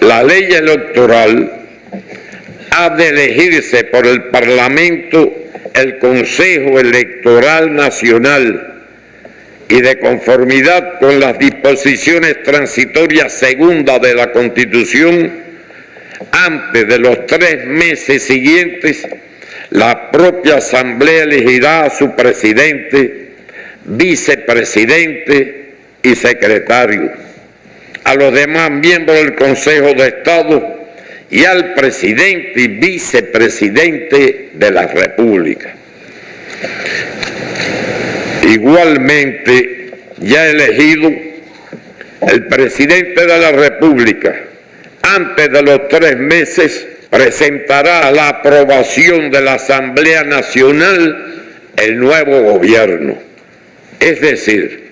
la ley electoral ha de elegirse por el Parlamento el Consejo Electoral Nacional, y de conformidad con las disposiciones transitorias segundas de la Constitución, antes de los 3 meses siguientes, la propia Asamblea elegirá a su presidente, vicepresidente y secretario, a los demás miembros del Consejo de Estado y al presidente y vicepresidente de la República. Igualmente, ya elegido, el presidente de la República, antes de los 3 meses, presentará a la aprobación de la Asamblea Nacional el nuevo gobierno. Es decir,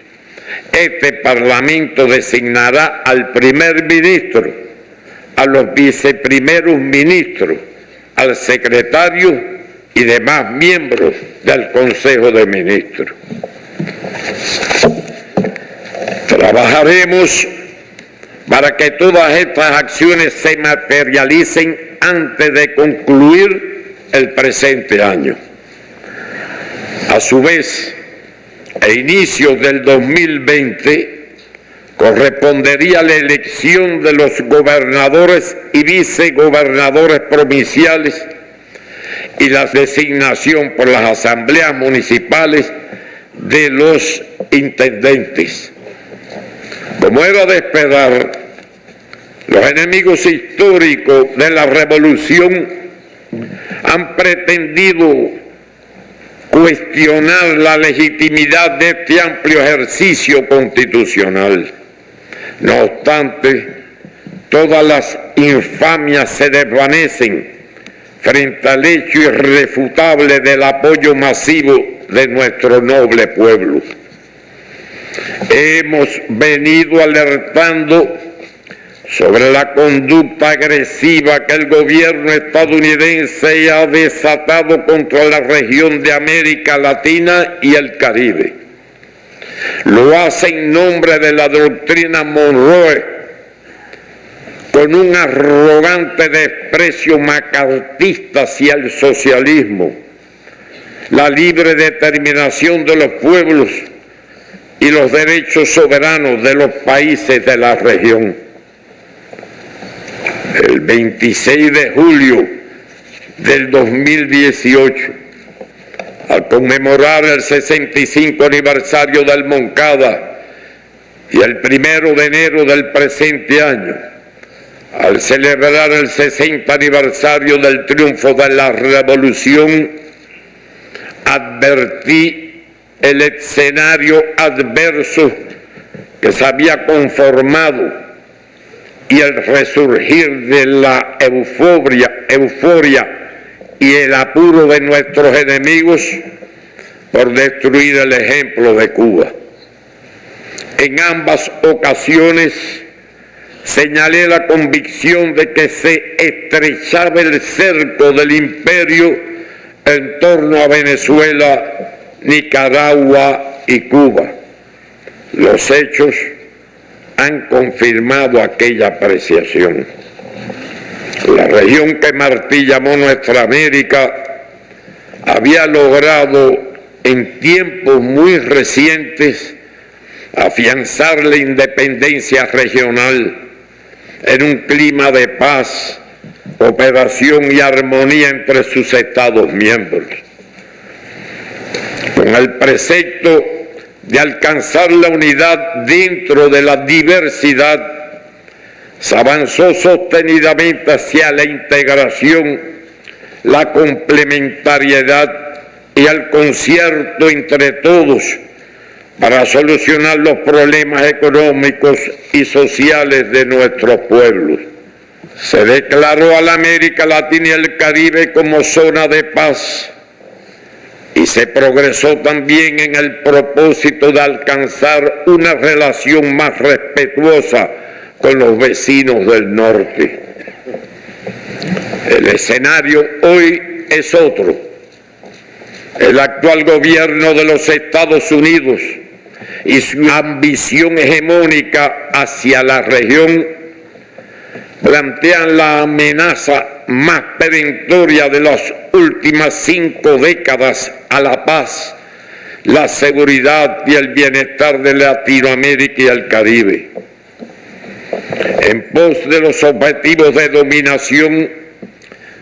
este Parlamento designará al primer ministro, a los viceprimeros ministros, al secretario y demás miembros del Consejo de Ministros. Trabajaremos para que todas estas acciones se materialicen antes de concluir el presente año. A su vez, a inicios del 2020, correspondería la elección de los gobernadores y vicegobernadores provinciales y la designación por las asambleas municipales de los intendentes. Como era de esperar, los enemigos históricos de la revolución han pretendido cuestionar la legitimidad de este amplio ejercicio constitucional. No obstante, todas las infamias se desvanecen frente al hecho irrefutable del apoyo masivo de nuestro noble pueblo. Hemos venido alertando sobre la conducta agresiva que el gobierno estadounidense ha desatado contra la región de América Latina y el Caribe. Lo hace en nombre de la doctrina Monroe, con un arrogante desprecio macartista hacia el socialismo, la libre determinación de los pueblos y los derechos soberanos de los países de la región. El 26 de julio del 2018, al conmemorar el 65 aniversario del Moncada y el 1 de enero del presente año, al celebrar el 60 aniversario del triunfo de la Revolución, advertí el escenario adverso que se había conformado y el resurgir de la euforia y el apuro de nuestros enemigos por destruir el ejemplo de Cuba. En ambas ocasiones señalé la convicción de que se estrechaba el cerco del imperio en torno a Venezuela, Nicaragua y Cuba. Los hechos han confirmado aquella apreciación. La región que Martí llamó Nuestra América había logrado en tiempos muy recientes afianzar la independencia regional en un clima de paz, cooperación y armonía entre sus Estados miembros. Con el precepto de alcanzar la unidad dentro de la diversidad, se avanzó sostenidamente hacia la integración, la complementariedad y el concierto entre todos para solucionar los problemas económicos y sociales de nuestros pueblos. Se declaró a la América Latina y el Caribe como zona de paz y se progresó también en el propósito de alcanzar una relación más respetuosa con los vecinos del norte. El escenario hoy es otro. El actual gobierno de los Estados Unidos y su ambición hegemónica hacia la región plantean la amenaza más perentoria de las últimas 5 décadas a la paz, la seguridad y el bienestar de Latinoamérica y el Caribe. En pos de los objetivos de dominación,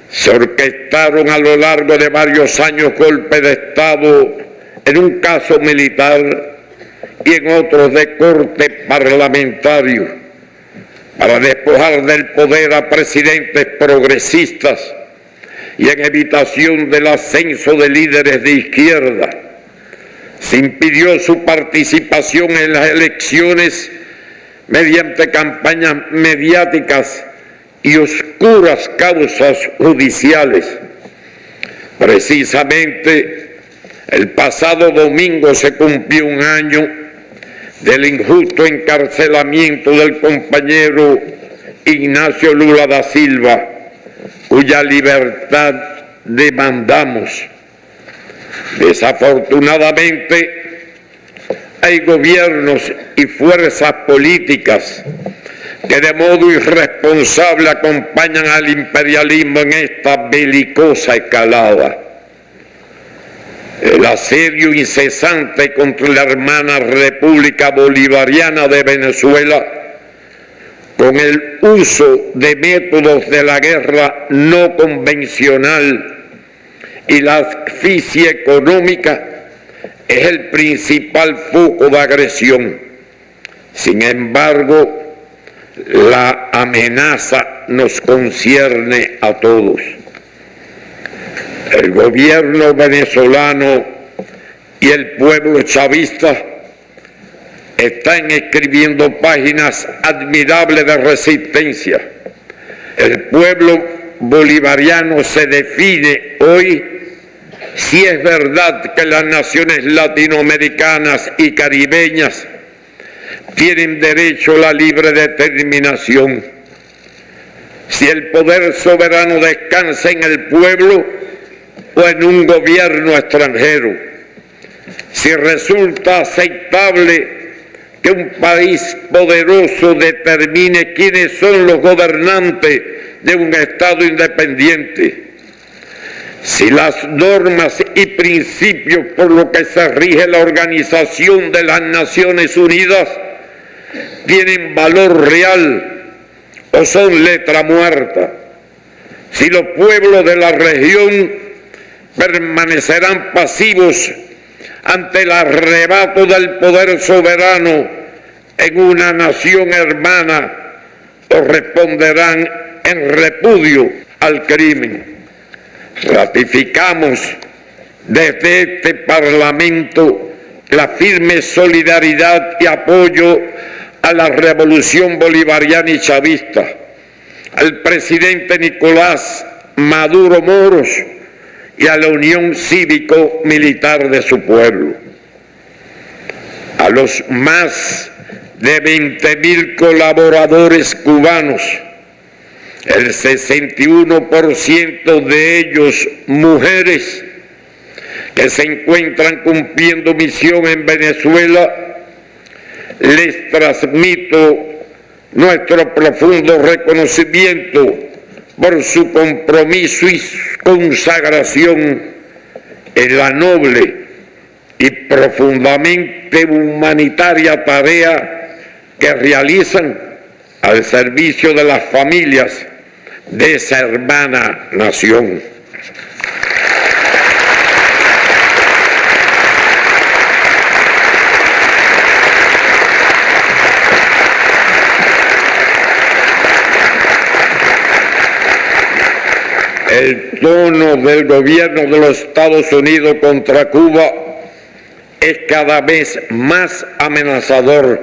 se orquestaron a lo largo de varios años golpes de Estado, en un caso militar y en otros de corte parlamentario, para despojar del poder a presidentes progresistas y en evitación del ascenso de líderes de izquierda. Se impidió su participación en las elecciones mediante campañas mediáticas y oscuras causas judiciales. Precisamente, el pasado domingo se cumplió un año del injusto encarcelamiento del compañero Ignacio Lula da Silva, cuya libertad demandamos. Desafortunadamente, hay gobiernos y fuerzas políticas que de modo irresponsable acompañan al imperialismo en esta belicosa escalada. El asedio incesante contra la hermana República Bolivariana de Venezuela, con el uso de métodos de la guerra no convencional y la asfixia económica, es el principal foco de agresión. Sin embargo, la amenaza nos concierne a todos. El gobierno venezolano y el pueblo chavista están escribiendo páginas admirables de resistencia. El pueblo bolivariano se define hoy, si es verdad que las naciones latinoamericanas y caribeñas tienen derecho a la libre determinación, si el poder soberano descansa en el pueblo o en un gobierno extranjero, si resulta aceptable que un país poderoso determine quiénes son los gobernantes de un Estado independiente, si las normas y principios por los que se rige la Organización de las Naciones Unidas tienen valor real o son letra muerta, si los pueblos de la región permanecerán pasivos ante el arrebato del poder soberano en una nación hermana o responderán en repudio al crimen. Ratificamos desde este Parlamento la firme solidaridad y apoyo a la revolución bolivariana y chavista, al presidente Nicolás Maduro Moros y a la Unión Cívico-Militar de su pueblo. A los más de 20.000 colaboradores cubanos, el 61% de ellos mujeres, que se encuentran cumpliendo misión en Venezuela, les transmito nuestro profundo reconocimiento por su compromiso y consagración en la noble y profundamente humanitaria tarea que realizan al servicio de las familias de esa hermana nación. El tono del gobierno de los Estados Unidos contra Cuba es cada vez más amenazador,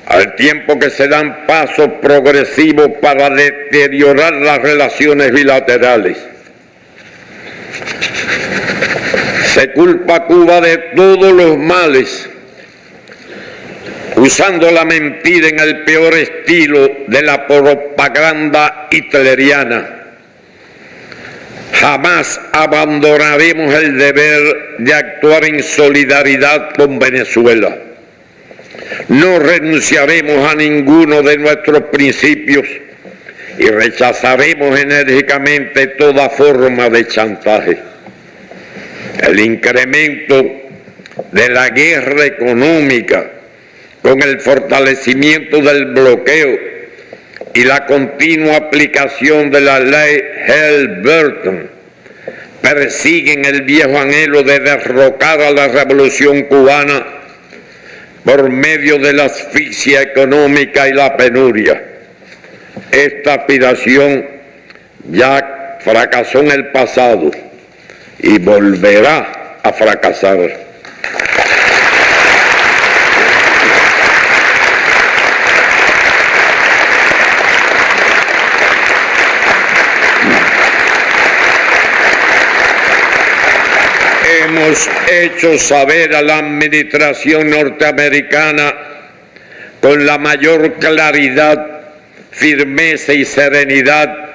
al tiempo que se dan pasos progresivos para deteriorar las relaciones bilaterales. Se culpa a Cuba de todos los males, usando la mentira en el peor estilo de la propaganda hitleriana. Jamás abandonaremos el deber de actuar en solidaridad con Venezuela. No renunciaremos a ninguno de nuestros principios y rechazaremos enérgicamente toda forma de chantaje. El incremento de la guerra económica, con el fortalecimiento del bloqueo y la continua aplicación de la ley Helms-Burton, persiguen el viejo anhelo de derrocar a la revolución cubana por medio de la asfixia económica y la penuria. Esta aspiración ya fracasó en el pasado y volverá a fracasar. Hemos hecho saber a la administración norteamericana con la mayor claridad, firmeza y serenidad,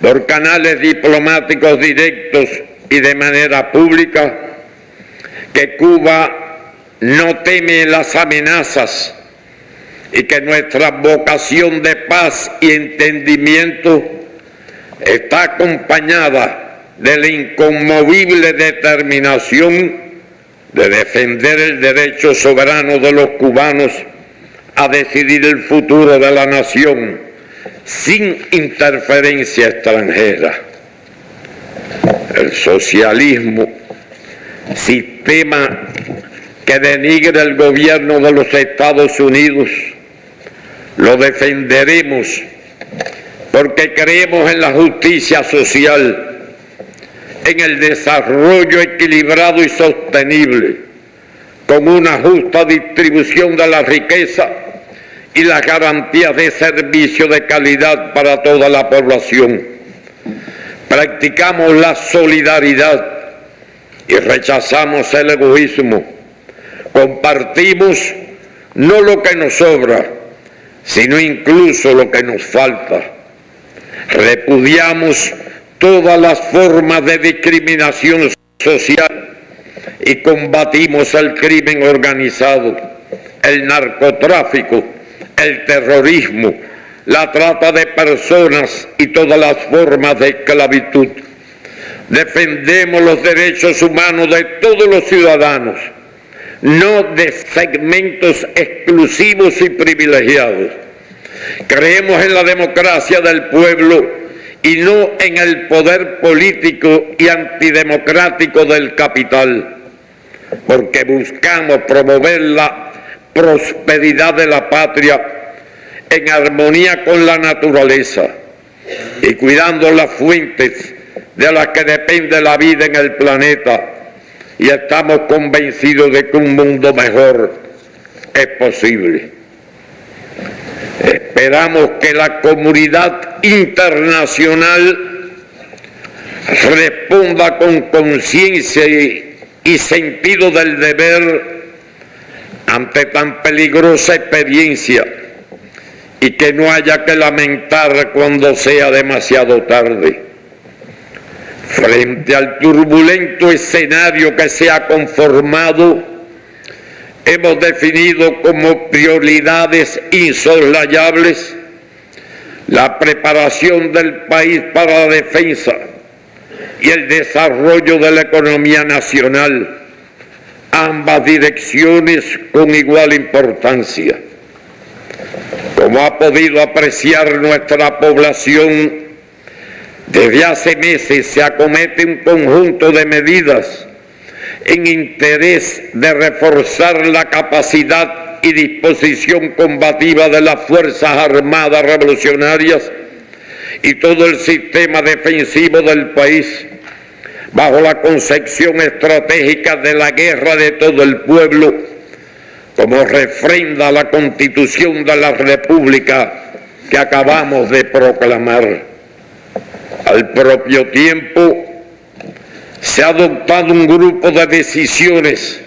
por canales diplomáticos directos y de manera pública, que Cuba no teme las amenazas y que nuestra vocación de paz y entendimiento está acompañada de la inconmovible determinación de defender el derecho soberano de los cubanos a decidir el futuro de la nación sin interferencia extranjera. El socialismo, sistema que denigra el gobierno de los Estados Unidos, lo defenderemos porque creemos en la justicia social, en el desarrollo equilibrado y sostenible, con una justa distribución de la riqueza y las garantías de servicio de calidad para toda la población. Practicamos la solidaridad y rechazamos el egoísmo. Compartimos no lo que nos sobra, sino incluso lo que nos falta. Repudiamos todas las formas de discriminación social y combatimos el crimen organizado, el narcotráfico, el terrorismo, la trata de personas y todas las formas de esclavitud. Defendemos los derechos humanos de todos los ciudadanos, no de segmentos exclusivos y privilegiados. Creemos en la democracia del pueblo y no en el poder político y antidemocrático del capital, porque buscamos promover la prosperidad de la patria en armonía con la naturaleza y cuidando las fuentes de las que depende la vida en el planeta, y estamos convencidos de que un mundo mejor es posible. Esperamos que la comunidad internacional responda con conciencia y sentido del deber ante tan peligrosa experiencia y que no haya que lamentar cuando sea demasiado tarde. Frente al turbulento escenario que se ha conformado, hemos definido como prioridades insoslayables la preparación del país para la defensa y el desarrollo de la economía nacional, ambas direcciones con igual importancia. Como ha podido apreciar nuestra población, desde hace meses se acomete un conjunto de medidas en interés de reforzar la capacidad y disposición combativa de las Fuerzas Armadas Revolucionarias y todo el sistema defensivo del país, bajo la concepción estratégica de la guerra de todo el pueblo, como refrenda la Constitución de la República que acabamos de proclamar. Al propio tiempo, se ha adoptado un grupo de decisiones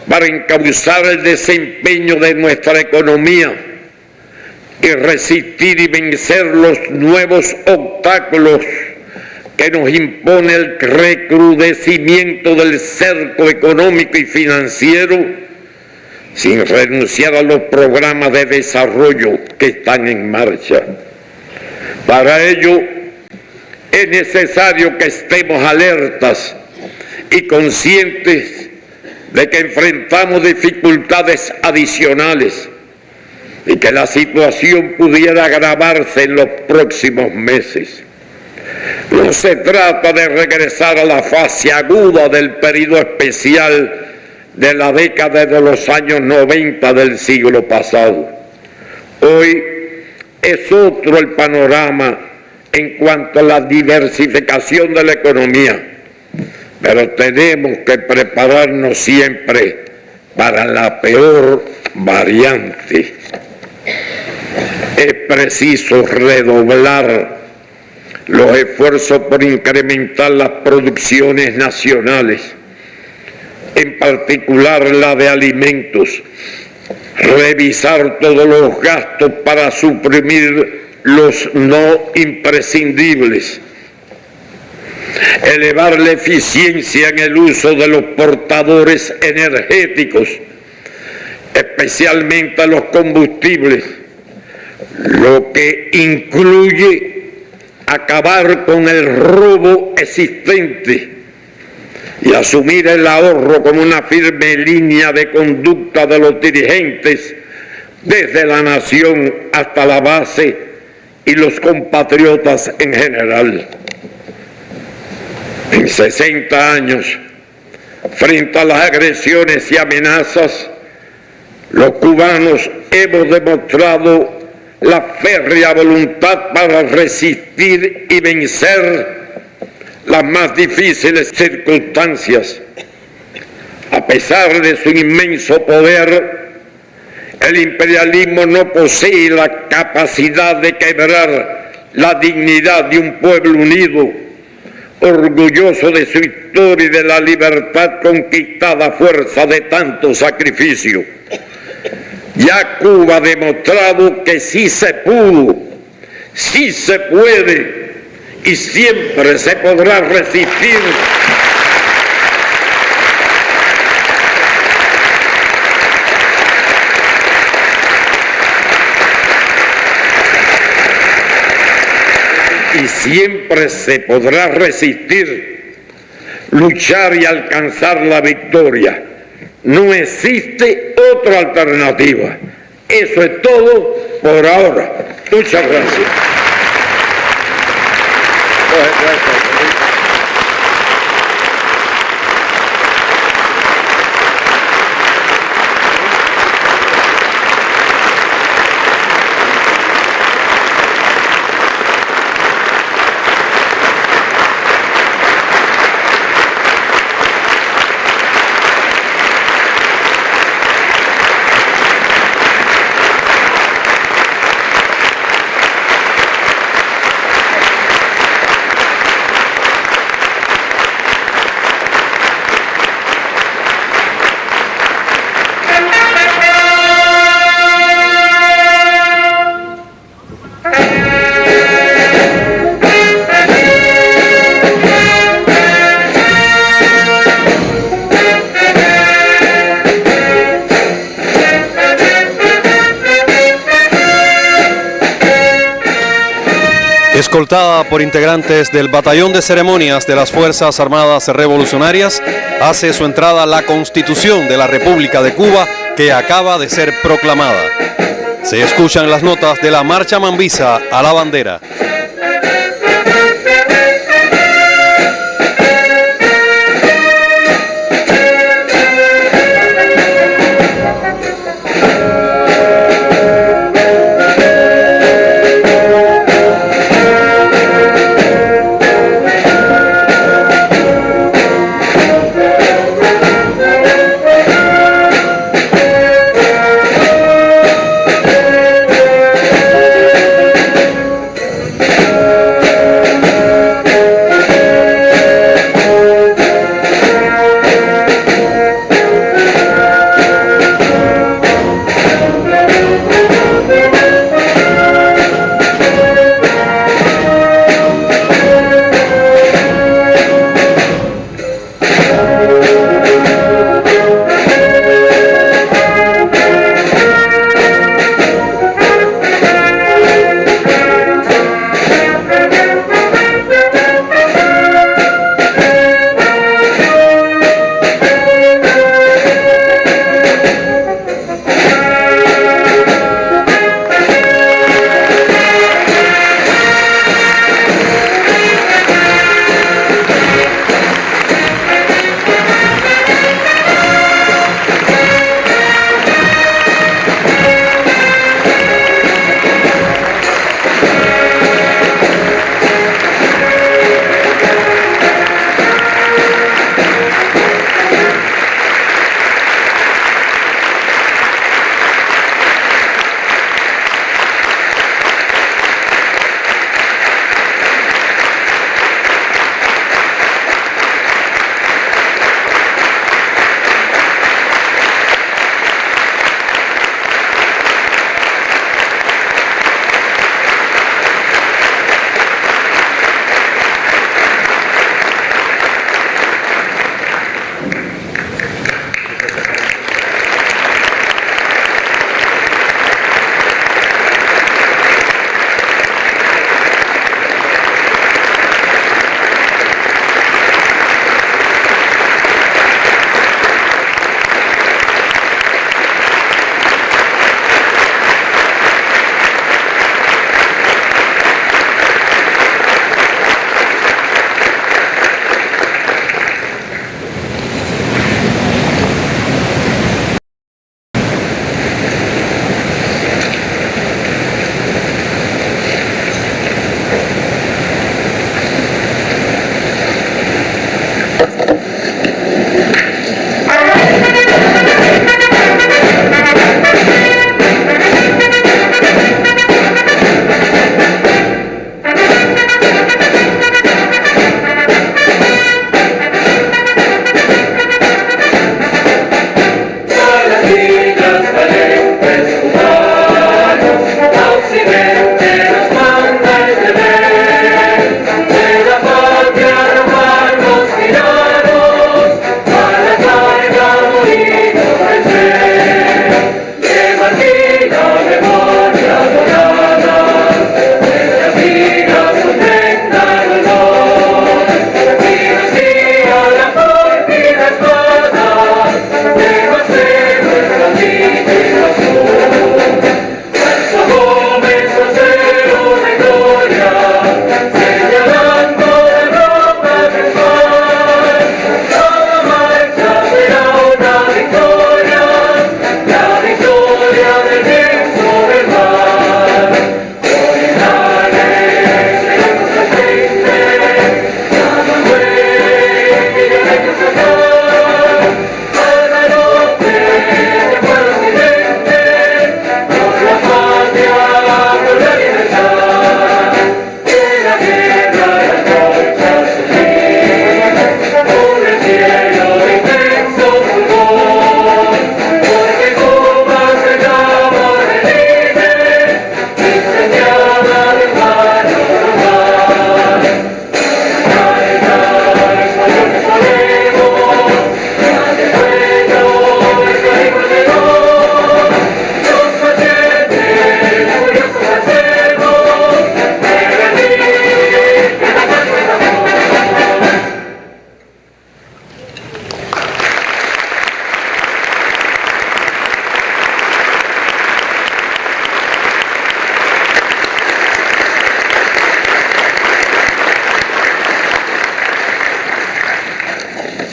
para encauzar el desempeño de nuestra economía y resistir y vencer los nuevos obstáculos que nos impone el recrudecimiento del cerco económico y financiero, sin renunciar a los programas de desarrollo que están en marcha. Para ello, es necesario que estemos alertas y conscientes de que enfrentamos dificultades adicionales y que la situación pudiera agravarse en los próximos meses. No se trata de regresar a la fase aguda del periodo especial de la década de los años 90 del siglo pasado. Hoy es otro el panorama en cuanto a la diversificación de la economía, pero tenemos que prepararnos siempre para la peor variante. Es preciso redoblar los esfuerzos por incrementar las producciones nacionales, en particular la de alimentos, revisar todos los gastos para suprimir los no imprescindibles, elevar la eficiencia en el uso de los portadores energéticos, especialmente los combustibles, lo que incluye acabar con el robo existente y asumir el ahorro como una firme línea de conducta de los dirigentes desde la nación hasta la base y los compatriotas en general. En 60 años, frente a las agresiones y amenazas, los cubanos hemos demostrado la férrea voluntad para resistir y vencer las más difíciles circunstancias. A pesar de su inmenso poder, el imperialismo no posee la capacidad de quebrar la dignidad de un pueblo unido, orgulloso de su historia y de la libertad conquistada a fuerza de tanto sacrificio. Ya Cuba ha demostrado que sí se pudo, sí se puede y siempre se podrá resistir. Y siempre se podrá resistir, luchar y alcanzar la victoria. No existe otra alternativa. Eso es todo por ahora. Muchas gracias. Escoltada por integrantes del Batallón de Ceremonias de las Fuerzas Armadas Revolucionarias, hace su entrada la Constitución de la República de Cuba, que acaba de ser proclamada. Se escuchan las notas de la Marcha Mambisa a la bandera.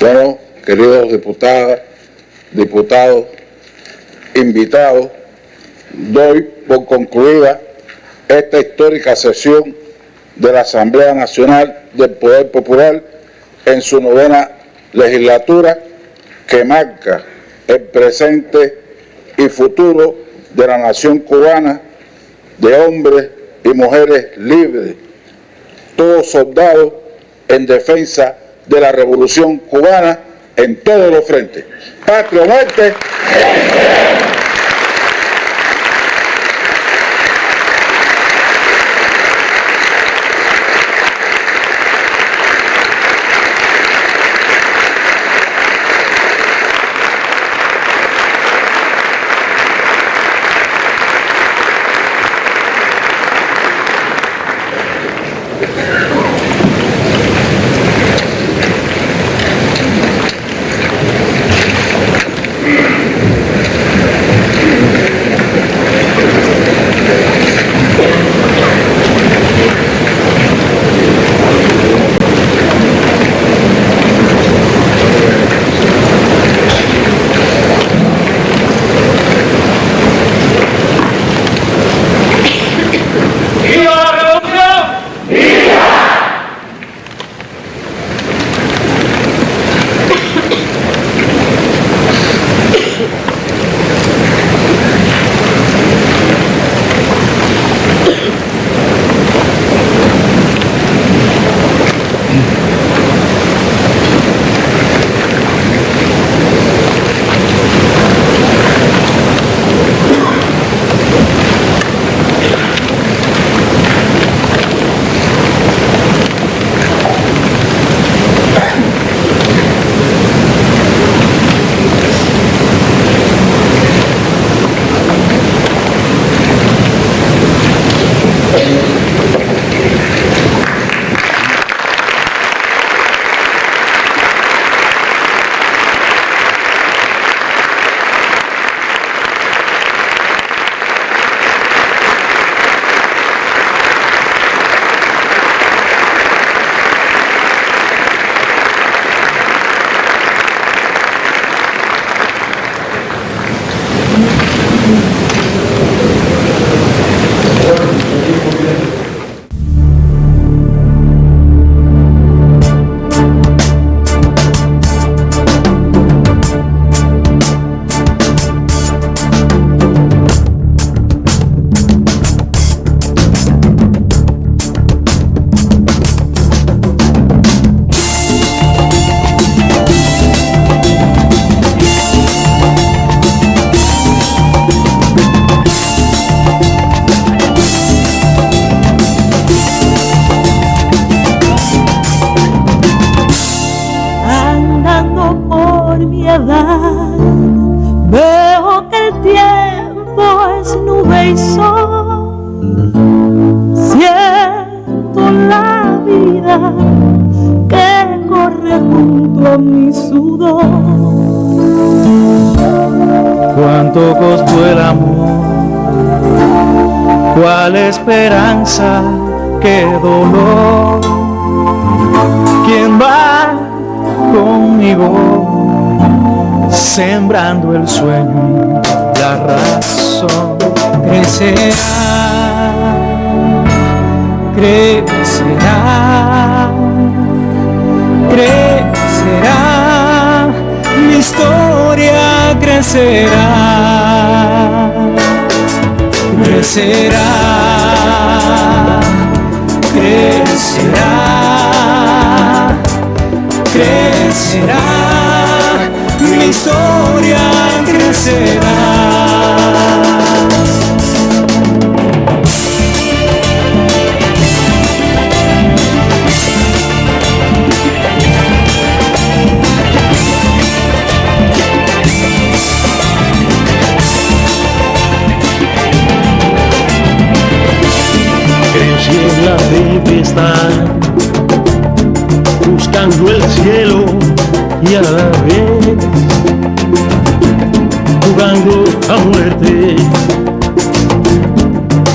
Bueno, queridos diputadas, diputados, invitados, doy por concluida esta histórica sesión de la Asamblea Nacional del Poder Popular en su 9ª legislatura, que marca el presente y futuro de la nación cubana, de hombres y mujeres libres, todos soldados en defensa de la revolución cubana en todos los frentes. ¡Patria o muerte! Veo que el tiempo es nube y sol. Siento la vida que corre junto a mi sudor. Cuánto costó el amor, cuál esperanza, qué dolor. ¿Quién va conmigo? Sembrando el sueño, la razón crecerá, crecerá, crecerá, mi historia crecerá, crecerá, crecerá, crecerá. Mi historia crecerá. Crecí en la tempestad, buscando el cielo y a la vez jugando a muerte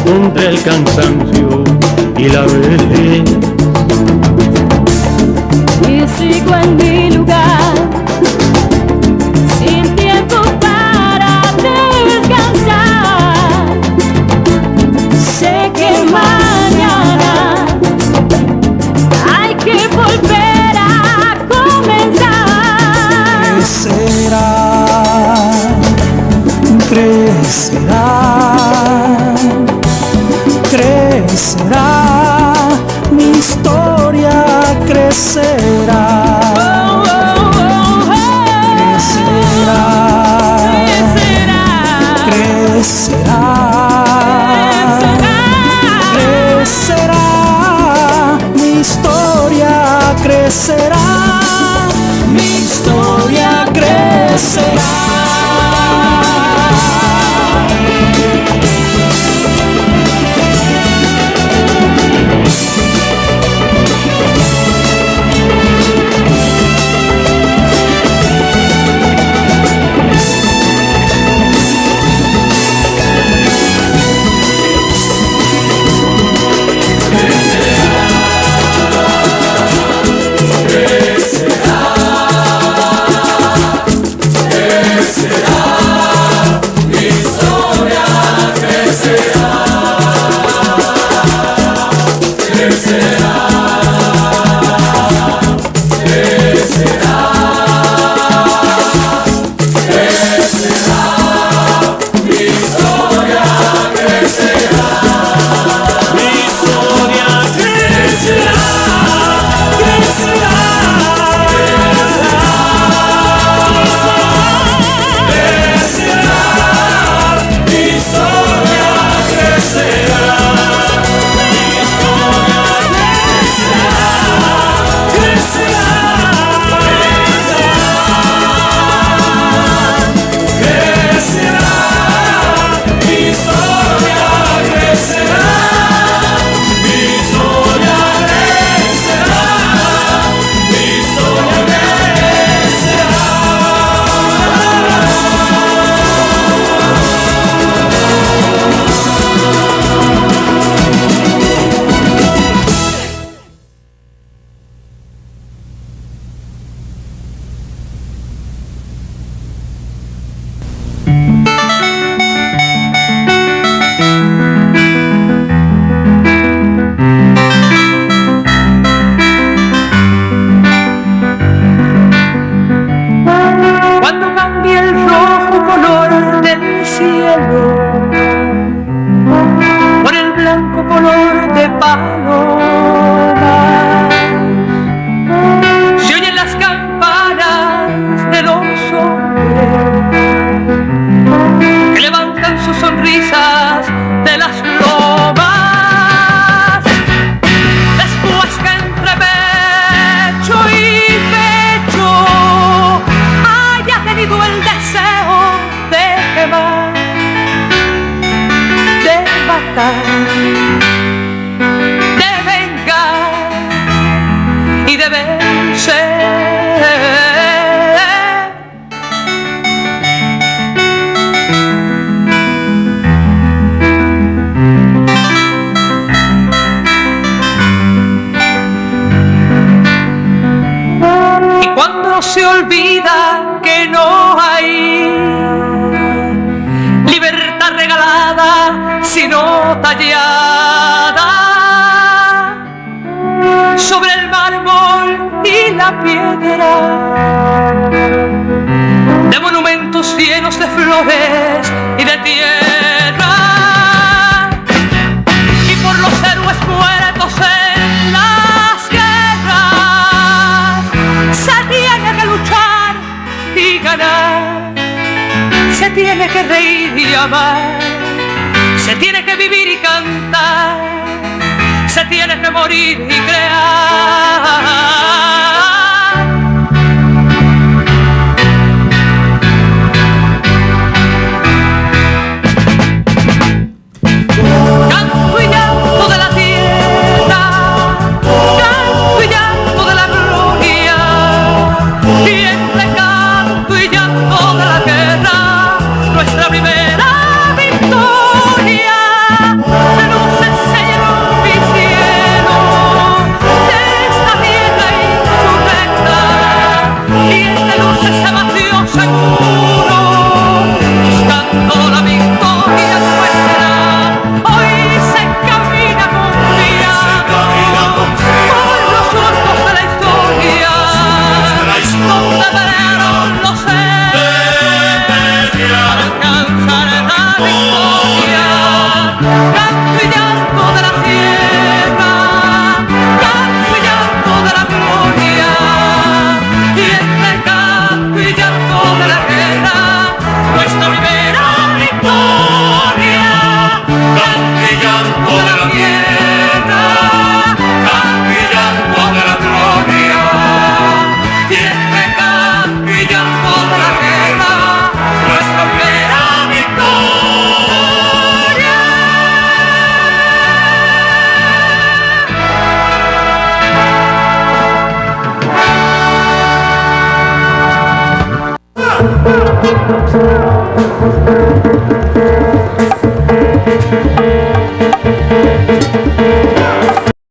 contra el cansancio y la vejez. Y que sigo en mi lugar, sin tiempo para descansar. Sé que mañana hay que volver a comenzar. Crecerá, mi historia crecerá. Crecerá, mi historia crecerá, mi historia crecerá. Se olvida que no hay libertad regalada, sino tallada sobre el mármol y la piedra, de monumentos llenos de flores y de tierra, y por los héroes muertos en las guerras se tiene que luchar y ganar, se tiene que reír y amar, se tiene que vivir y cantar, se tiene que morir y crear. Canto y llanto de la tierra, canto y llanto de la gloria, y entre canto y llanto de la guerra, nuestra primera victoria. De luces se llenó mi cielo, de la tierra, canto y llanto de la gloria, tierra, canto y llanto de la guerra, nuestra primera victoria.